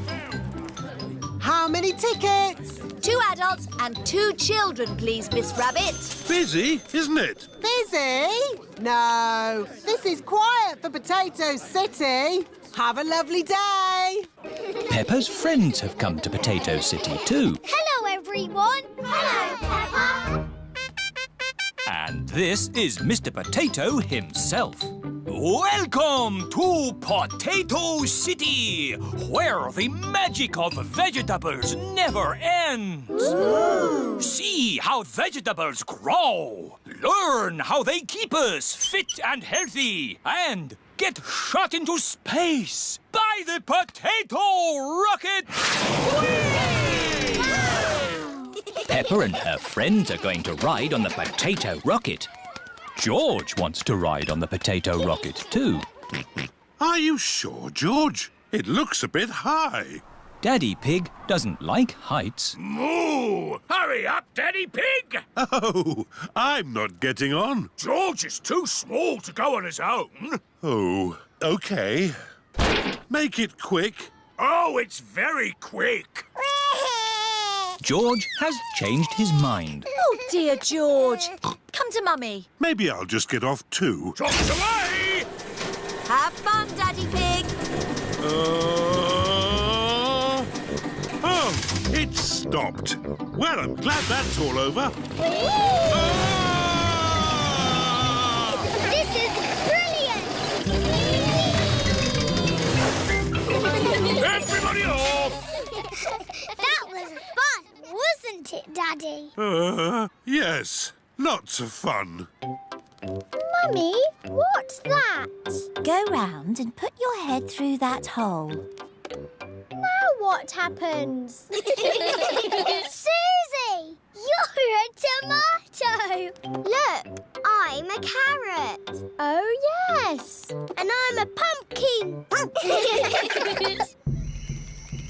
How many tickets? 2 adults and 2 children, please, Miss Rabbit. Busy, isn't it? Busy? No, this is quiet for Potato City. Have a lovely day. Peppa's friends have come to Potato City too. Hello, everyone. Hello, Peppa. And this is Mr. Potato himself. Welcome to Potato City, where the magic of vegetables never ends. Ooh. See how vegetables grow, learn how they keep us fit and healthy, and get shot into space by the potato rocket. Peppa and her friends are going to ride on the potato rocket. George wants to ride on the potato rocket too. Are you sure, George? It looks a bit high. Daddy Pig doesn't like heights. Moo! Hurry up, Daddy Pig! Oh, I'm not getting on. George is too small to go on his own. Oh, OK. Make it quick. Oh, it's very quick. George has changed his mind. Oh, dear, George. Come to Mummy. Maybe I'll just get off too. Drops away! Have fun, Daddy Pig. Oh, it stopped. Well, I'm glad that's all over. This is brilliant! Everybody off! That was fun, wasn't it, Daddy? Yes. Lots of fun. Mummy, what's that? Go round and put your head through that hole. Now what happens? Suzy! You're a tomato! Look, I'm a carrot. Oh, yes. And I'm a pumpkin.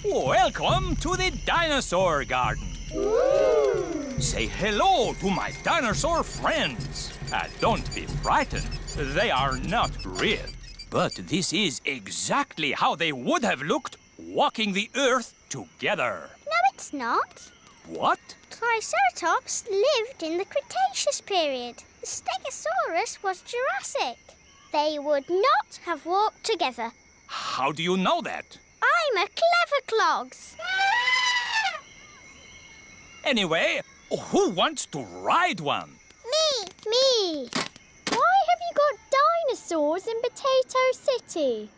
Welcome to the dinosaur garden. Ooh. Say hello to my dinosaur friends. Don't be frightened. They are not real. But this is exactly how they would have looked walking the earth together. No, it's not. What? Triceratops lived in the Cretaceous period. The Stegosaurus was Jurassic. They would not have walked together. How do you know that? I'm a clever clogs. Anyway, who wants to ride one? Me. Why have you got dinosaurs in Potato City?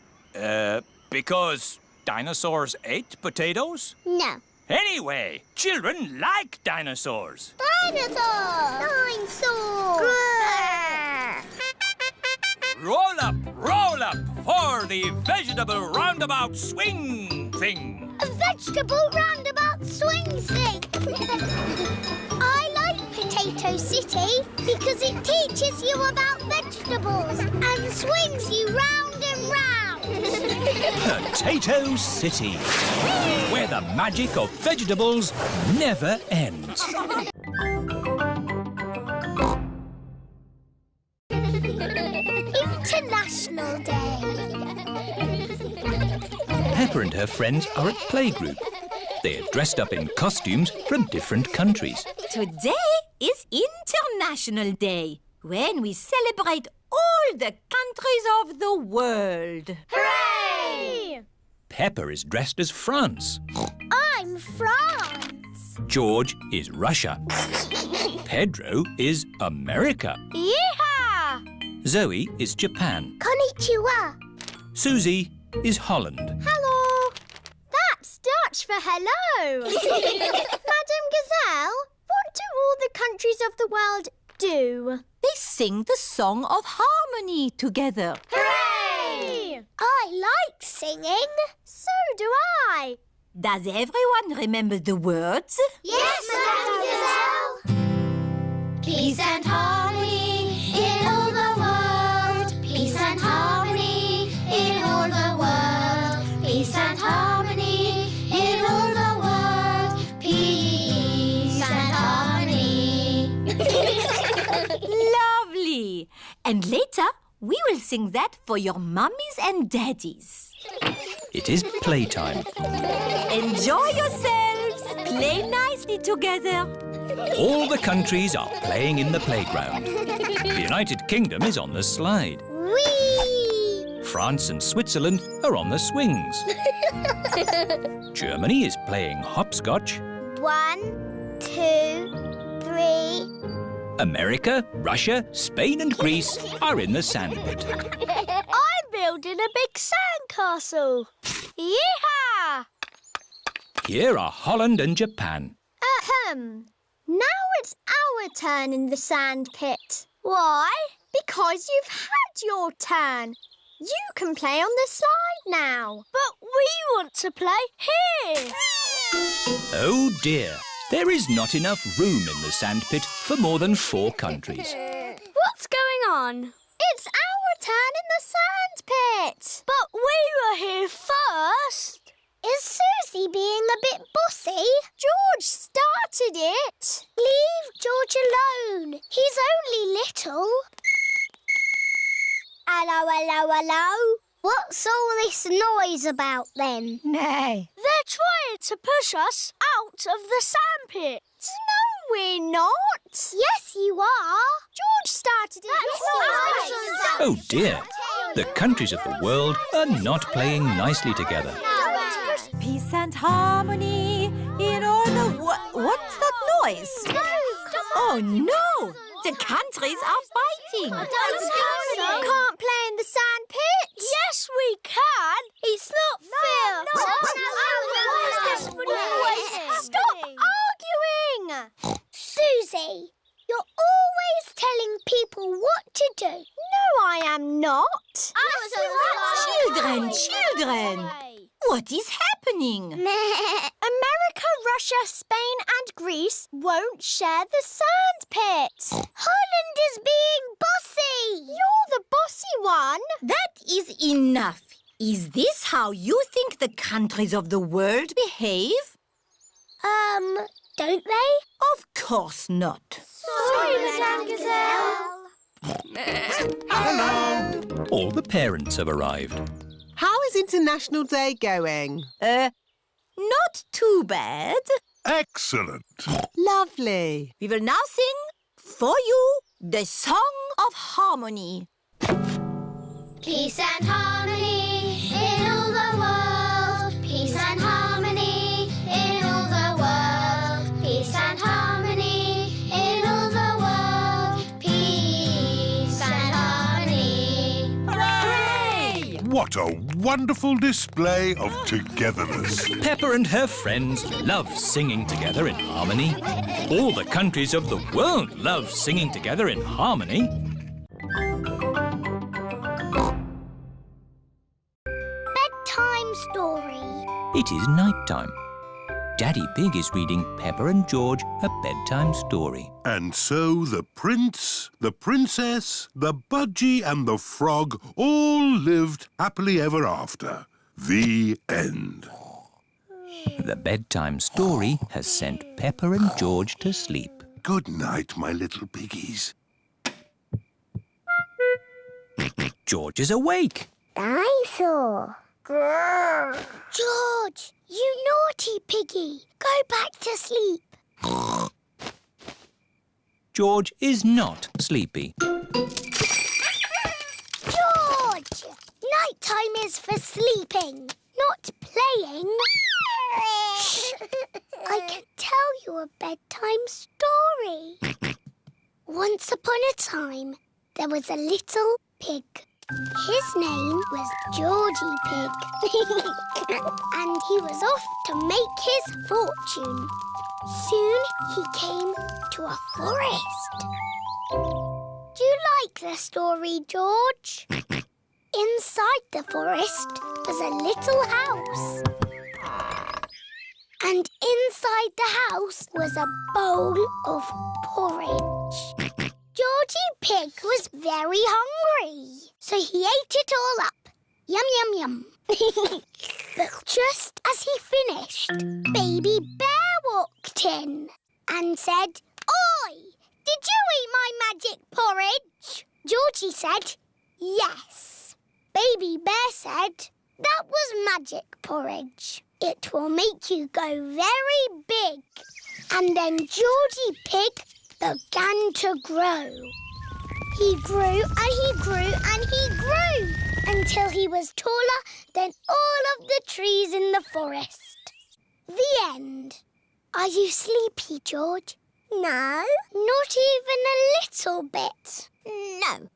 Because dinosaurs ate potatoes? No. Anyway, children like dinosaurs. Dinosaurs! Roll up for the vegetable roundabout swing thing. A vegetable roundabout swing thing. I like Potato Potato City because it teaches you about vegetables and swings you round and round. Potato City, where the magic of vegetables never ends. International Day. Peppa and her friends are at playgroup. They are dressed up in costumes from different countries. Today is International Day, when we celebrate all the countries of the world. Hooray! Peppa is dressed as France. I'm France. George is Russia. Pedro is America. Yeehaw! Zoe is Japan. Konnichiwa. Suzy is Holland. Hello. That's Dutch for hello. Madam Gazelle, what do all the countries of the world do? They sing the Song of Harmony together. Hooray! I like singing. So do I. Does everyone remember the words? Yes, Madam Gazelle. Peace and harmony in all the world. Peace and harmony in all the world. Peace and harmony in all the world. Peace and harmony. Lovely. And later, we will sing that for your mummies and daddies. It is playtime. Enjoy yourselves. Play nicely together. All the countries are playing in the playground. The United Kingdom is on the slide. Whee! France and Switzerland are on the swings. Germany is playing hopscotch. 1, 2, 3. America, Russia, Spain and Greece are in the sandpit. I'm building a big sandcastle. Yeehaw! Here are Holland and Japan. Now it's our turn in the sand pit. Why? Because you've had your turn. You can play on the slide now. But we want to play here. Oh dear, there is not enough room in the sandpit for more than 4 countries. What's going on? It's our turn in the sand pit. But we were here first. Is Suzy being a bit bossy? George started it. Leave George alone. He's only little. Hello, hello, hello. What's all this noise about then? Nay. They're trying to push us out of the sandpit. No, we're not. Yes, you are. George started it. Oh dear, the countries of the world are not playing nicely together. Peace and harmony in all the What's that noise? Oh no! The countries are fighting. You can't play in the sand pit. Yes, we can. It's not fair. Stop arguing. Suzy, you're always telling people what to do. No, I am not. Children! What is happening? America, Russia, Spain and Greece won't share the sand pit. Holland is being bossy. You're the bossy one. That is enough. Is this how you think the countries of the world behave? Don't they? Of course not. Sorry, Madame Gazelle. Hello! All the parents have arrived. How is International Day going? Not too bad. Excellent. Lovely. We will now sing for you the Song of Harmony. Peace and harmony in all the world. Peace and harmony in all the world. Peace and harmony in all the world. Peace and harmony. Hooray! What a wonderful display of togetherness. Peppa and her friends love singing together in harmony. All the countries of the world love singing together in harmony. Bedtime story. It is night time. Daddy Pig is reading Peppa and George a bedtime story. And so the prince, the princess, the budgie and the frog all lived happily ever after. The end. The bedtime story has sent Peppa and George to sleep. Good night, my little piggies. George is awake. Dinosaur. Grrr. George, you naughty piggy. Go back to sleep. George is not sleepy. George! Nighttime is for sleeping, not playing. Shh. I can tell you a bedtime story. Once upon a time, there was a little pig. His name was Georgie Pig. And he was off to make his fortune. Soon he came to a forest. Do you like the story, George? Inside the forest was a little house. And inside the house was a bowl of porridge. Georgie Pig was very hungry, so he ate it all up. Yum, yum, yum. But just as he finished, Baby Bear walked in and said, "Oi, did you eat my magic porridge?" Georgie said, "Yes." Baby Bear said, "That was magic porridge. It will make you go very big." And then Georgie Pig began to grow. He grew and he grew and he grew until he was taller than all of the trees in the forest. The end. Are you sleepy, George? No. Not even a little bit? No.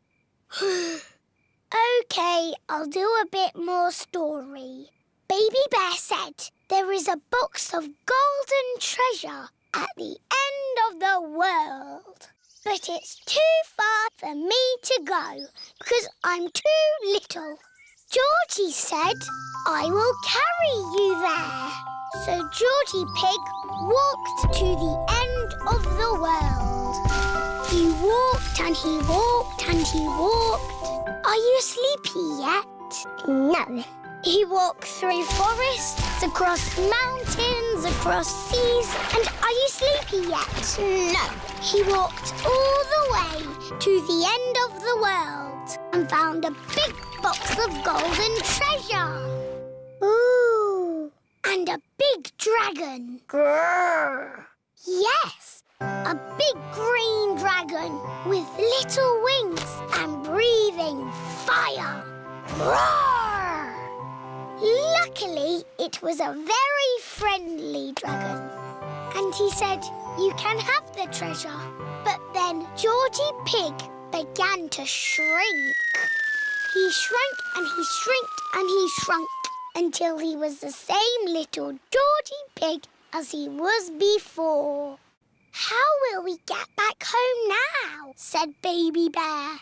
OK, I'll do a bit more story. Baby Bear said there is a box of golden treasure at the end of the world. But it's too far for me to go because I'm too little. Georgie said, "I will carry you there." So Georgie Pig walked to the end of the world. He walked and he walked and he walked. Are you sleepy yet? No. He walked through forests, across mountains, across seas. And are you sleepy yet? No. He walked all the way to the end of the world and found a big box of golden treasure. Ooh. And a big dragon. Grrr. Yes, a big green dragon with little wings and breathing fire. Roar! Luckily, it was a very friendly dragon. And he said, "You can have the treasure." But then Georgie Pig began to shrink. He shrank and he shrinked and he shrunk until he was the same little Georgie Pig as he was before. "How will we get back home now?" said Baby Bear.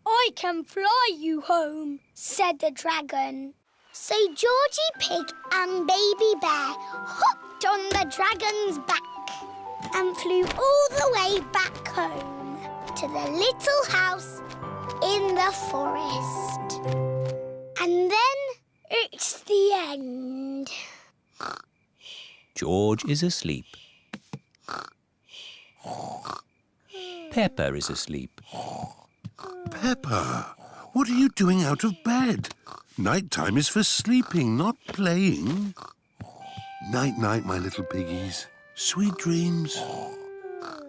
"I can fly you home," said the dragon. So Georgie Pig and Baby Bear hopped on the dragon's back and flew all the way back home to the little house in the forest. And then it's the end. George is asleep. Peppa is asleep. Peppa, what are you doing out of bed? Nighttime is for sleeping, not playing. Night-night, my little piggies. Sweet dreams.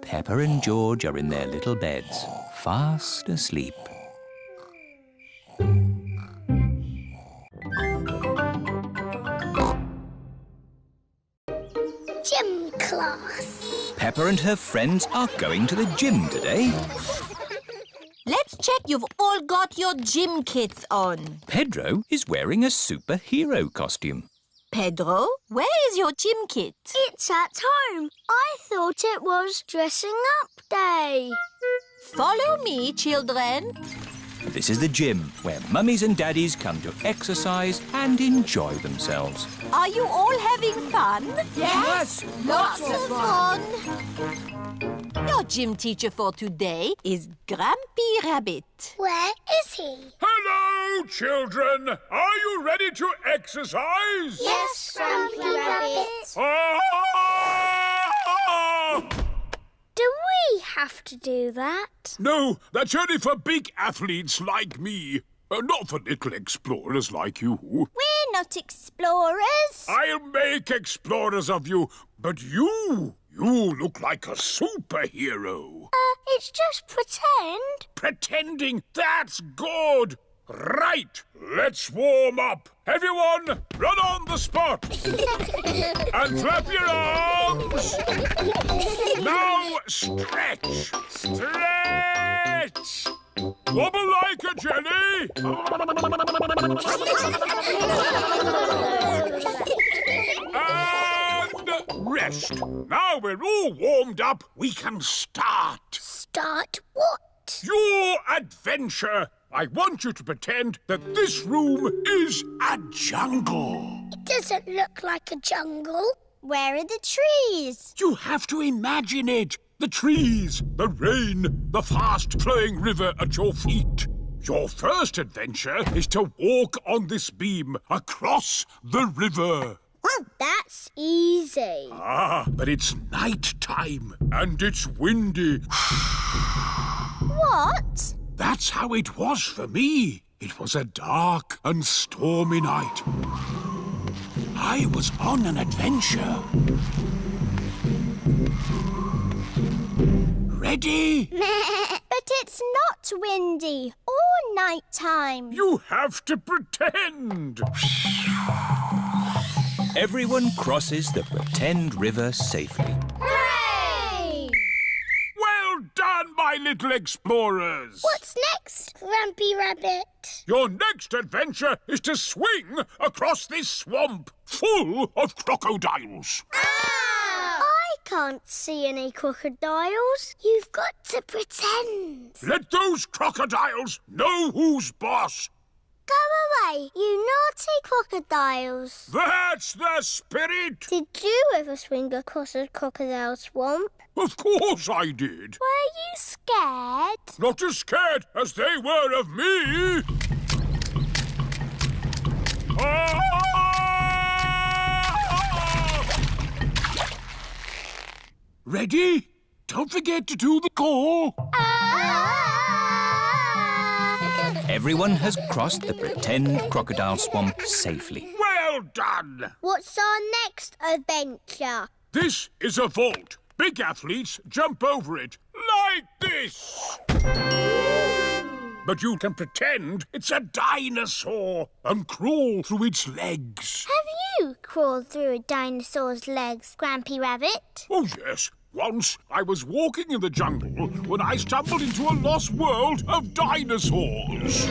Peppa and George are in their little beds, fast asleep. Gym class. Peppa and her friends are going to the gym today. Let's check you've all got your gym kits on. Pedro is wearing a superhero costume. Pedro, where is your gym kit? It's at home. I thought it was dressing up day. Follow me, children. This is the gym, where mummies and daddies come to exercise and enjoy themselves. Are you all having fun? Yes, lots of fun. Your gym teacher for today is Grampy Rabbit. Where is he? Hello, children. Are you ready to exercise? Yes, Grumpy Rabbit. Do we have to do that? No, that's only for big athletes like me. Not for little explorers like you. We're not explorers. I'll make explorers of you, but you look like a superhero. It's just pretend. Pretending, that's good. Right, let's warm up. Everyone, run on the spot. And flap your arms. Now stretch. Stretch. Wobble like a jelly. And rest. Now we're all warmed up, we can start. Start what? Your adventure. I want you to pretend that this room is a jungle. It doesn't look like a jungle. Where are the trees? You have to imagine it. The trees, the rain, the fast-flowing river at your feet. Your first adventure is to walk on this beam across the river. That's easy. But it's night time and it's windy. What? That's how it was for me. It was a dark and stormy night. I was on an adventure. Ready? But it's not windy or nighttime. You have to pretend. Everyone crosses the pretend river safely. Hooray! Well done, my little explorers. What's next, Grumpy Rabbit? Your next adventure is to swing across this swamp full of crocodiles. I can't see any crocodiles. You've got to pretend. Let those crocodiles know who's boss. Go away, you naughty crocodiles. That's the spirit. Did you ever swing across a crocodile swamp? Of course I did. Were you scared? Not as scared as they were of me. Ready? Don't forget to do the call. Everyone has crossed the pretend crocodile swamp safely. Well done. What's our next adventure? This is a vault. Big athletes jump over it like this. But you can pretend it's a dinosaur and crawl through its legs. Have you crawled through a dinosaur's legs, Grumpy Rabbit? Oh, yes. Once I was walking in the jungle when I stumbled into a lost world of dinosaurs.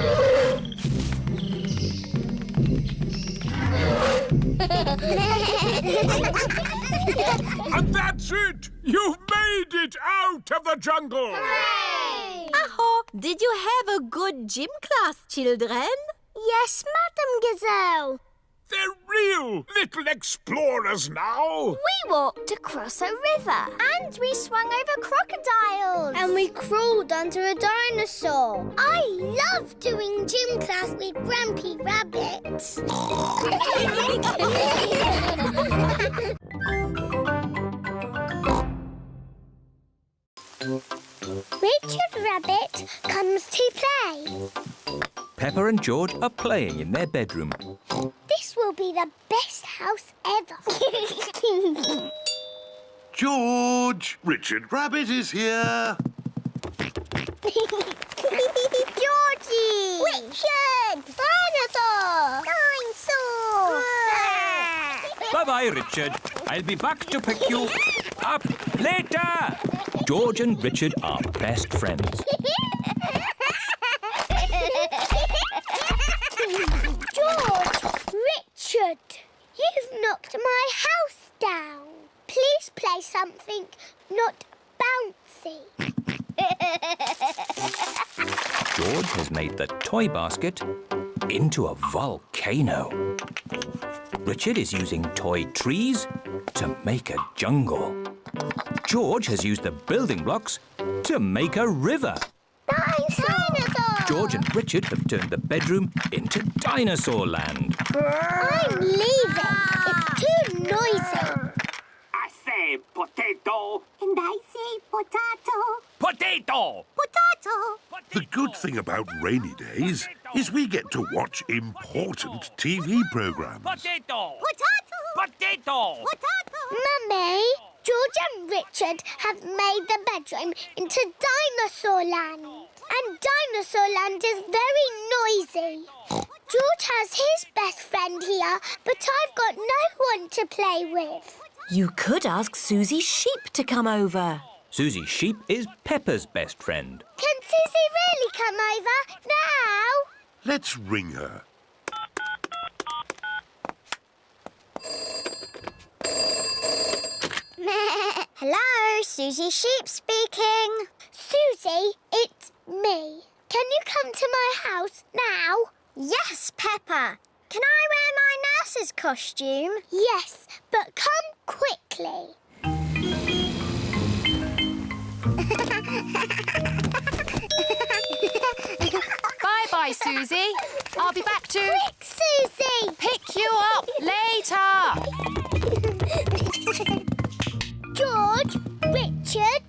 And that's it! You've made it out of the jungle! Hooray! Aho, did you have a good gym class, children? Yes, Madam Gazelle. They're real little explorers now. We walked across a river. And we swung over crocodiles. And we crawled under a dinosaur. I love doing gym class with Grumpy Rabbit. Richard Rabbit comes to play. Peppa and George are playing in their bedroom. This will be the best house ever. George, Richard Rabbit is here. Georgie! Richard! Dinosaur! Dinosaur! Bye-bye, Richard. I'll be back to pick you up later. George and Richard are best friends. George! Richard! You've knocked my house down. Please play something not bouncy. George has made the toy basket into a volcano. Richard is using toy trees to make a jungle. George has used the building blocks to make a river. Dinosaur! George and Richard have turned the bedroom into dinosaur land. I'm leaving. It's too noisy. I say potato. And I say potato. Potato! Potato. The good thing about rainy days is we get to watch important TV programs. Potato! Potato. Potato! Potato. Mummy, George and Richard have made the bedroom into dinosaur land. And dinosaur land is very noisy. George has his best friend here, but I've got no one to play with. You could ask Suzy Sheep to come over. Suzy Sheep is Peppa's best friend. Can Suzy really come over now? Let's ring her. Hello, Suzy Sheep speaking. Suzy, it's me. Can you come to my house now? Yes, Peppa. Can I wear my nurse's costume? Yes, but come quickly. Bye-bye, Suzy. I'll be back to Quick, Suzy! pick you up later. George, Richard,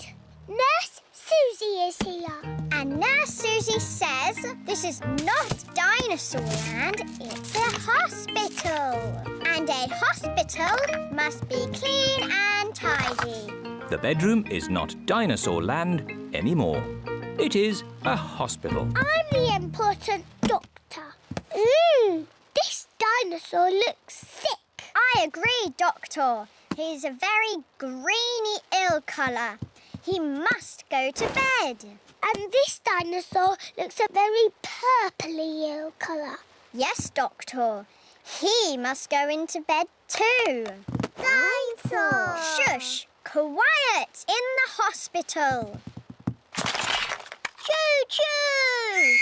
Nurse Suzy is here. And Nurse Suzy says this is not dinosaur land, it's a hospital. And a hospital must be clean and tidy. The bedroom is not dinosaur land anymore. It is a hospital. I'm the important doctor. This dinosaur looks sick. I agree, Doctor. He's a very greeny ill colour. He must go to bed. And this dinosaur looks a very purpley ill colour. Yes, Doctor. He must go into bed too. Dinosaur! Shush! Quiet in the hospital. Choo-choo!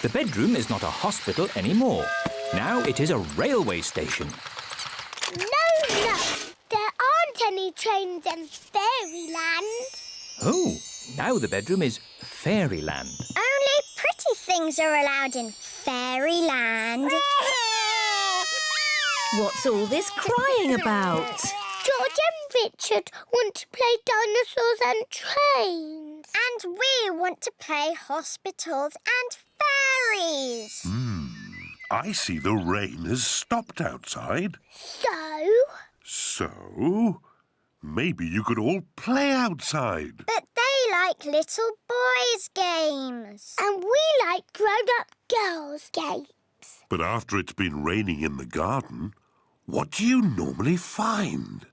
The bedroom is not a hospital anymore. Now it is a railway station. No. There aren't any trains in Fairyland. Oh, now the bedroom is fairyland. Only pretty things are allowed in Fairyland. What's all this crying about? George and Richard want to play dinosaurs and trains. And we want to play hospitals and fairies. I see the rain has stopped outside. So, maybe you could all play outside. But they like little boys' games. And we like grown-up girls' games. But after it's been raining in the garden, what do you normally find?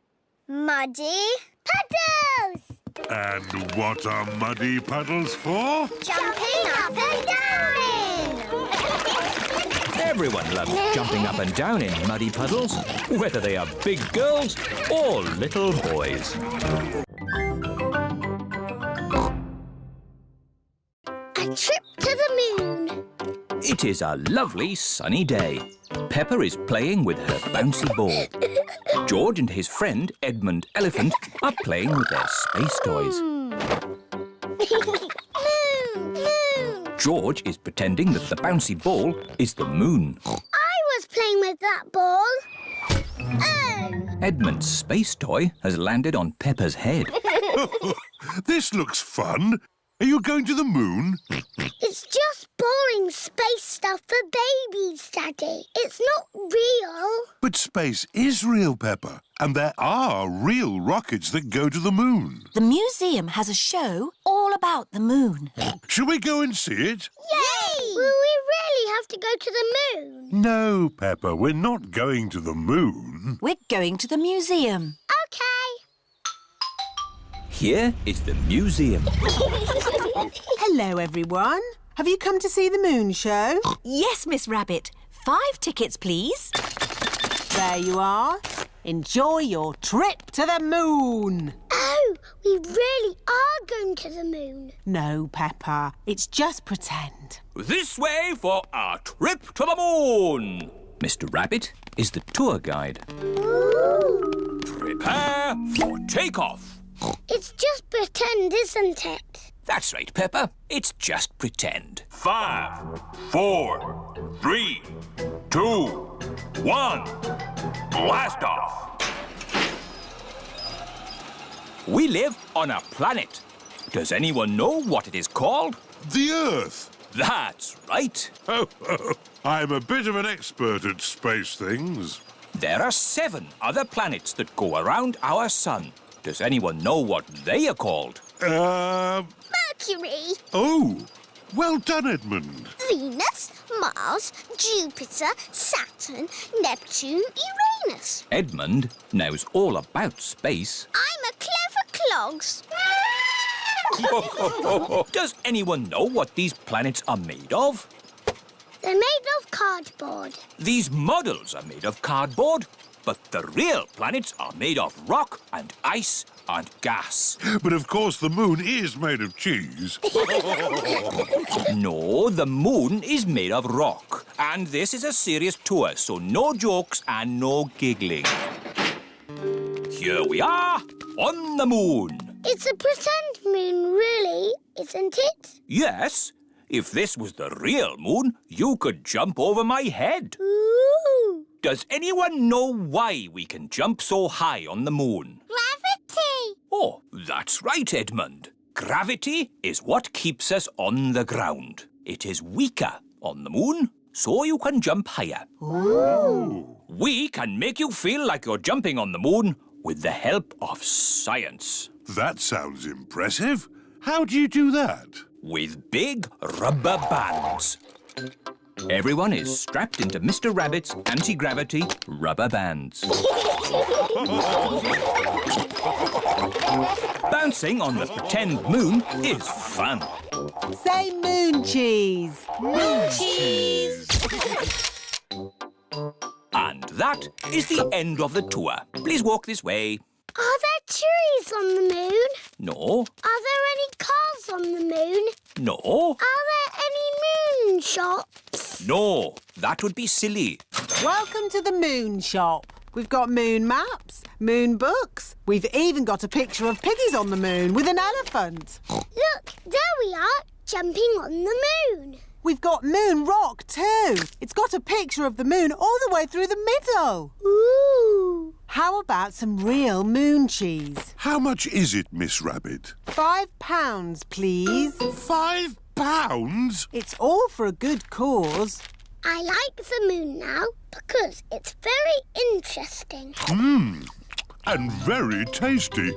Muddy puddles! And what are muddy puddles for? Jumping up and down! Everyone loves jumping up and down in muddy puddles, whether they are big girls or little boys. A trip to the moon. It is a lovely sunny day. Peppa is playing with her bouncy ball. George and his friend Edmond Elephant are playing with their space toys. Moon! George is pretending that the bouncy ball is the moon. I was playing with that ball. Oh! Edmund's space toy has landed on Peppa's head. This looks fun. Are you going to the moon? It's just boring space stuff for babies, Daddy. It's not real. But space is real, Peppa. And there are real rockets that go to the moon. The museum has a show all about the moon. Shall we go and see it? Yay! Will we really have to go to the moon? No, Peppa, we're not going to the moon. We're going to the museum. OK. Here is the museum. Hello, everyone. Have you come to see the moon show? Yes, Miss Rabbit. 5 tickets, please. There you are. Enjoy your trip to the moon. Oh, we really are going to the moon. No, Peppa. It's just pretend. This way for our trip to the moon. Mr. Rabbit is the tour guide. Ooh. Prepare for takeoff. It's just pretend, isn't it? That's right, Peppa. It's just pretend. 5, 4, 3, 2, 1. Blast off. We live on a planet. Does anyone know what it is called? The Earth. That's right. I'm a bit of an expert at space things. There are 7 other planets that go around our sun. Does anyone know what they are called? Mercury, Oh, well done, Edmond. Venus, Mars, Jupiter, Saturn, Neptune, Uranus. Edmond knows all about space. I'm a clever clogs. Does anyone know what these planets are made of? They're made of cardboard. These models are made of cardboard, but the real planets are made of rock and ice and gas. But of course the moon is made of cheese. No, the moon is made of rock. And this is a serious tour, so no jokes and no giggling. Here we are on the moon. It's a pretend moon, really, isn't it? Yes, if this was the real moon, you could jump over my head. Ooh. Does anyone know why we can jump so high on the moon? Gravity. Oh, that's right, Edmond. Gravity is what keeps us on the ground. It is weaker on the moon, so you can jump higher. Ooh. We can make you feel like you're jumping on the moon with the help of science. That sounds impressive. How do you do that? With big rubber bands. Everyone is strapped into Mr. Rabbit's anti-gravity rubber bands. Bouncing on the pretend moon is fun. Say moon cheese. Moon cheese. And that is the end of the tour. Please walk this way. Are there trees on the moon? No. Are there any cars on the moon? No. Are there any moon shops? No. That would be silly. Welcome to the moon shop. We've got moon maps, moon books. We've even got a picture of piggies on the moon with an elephant. Look, there we are, jumping on the moon. We've got moon rock too. It's got a picture of the moon all the way through the middle. Ooh. How about some real moon cheese? How much is it, Miss Rabbit? £5, please. £5? It's all for a good cause. I like the moon now because it's very interesting. And very tasty.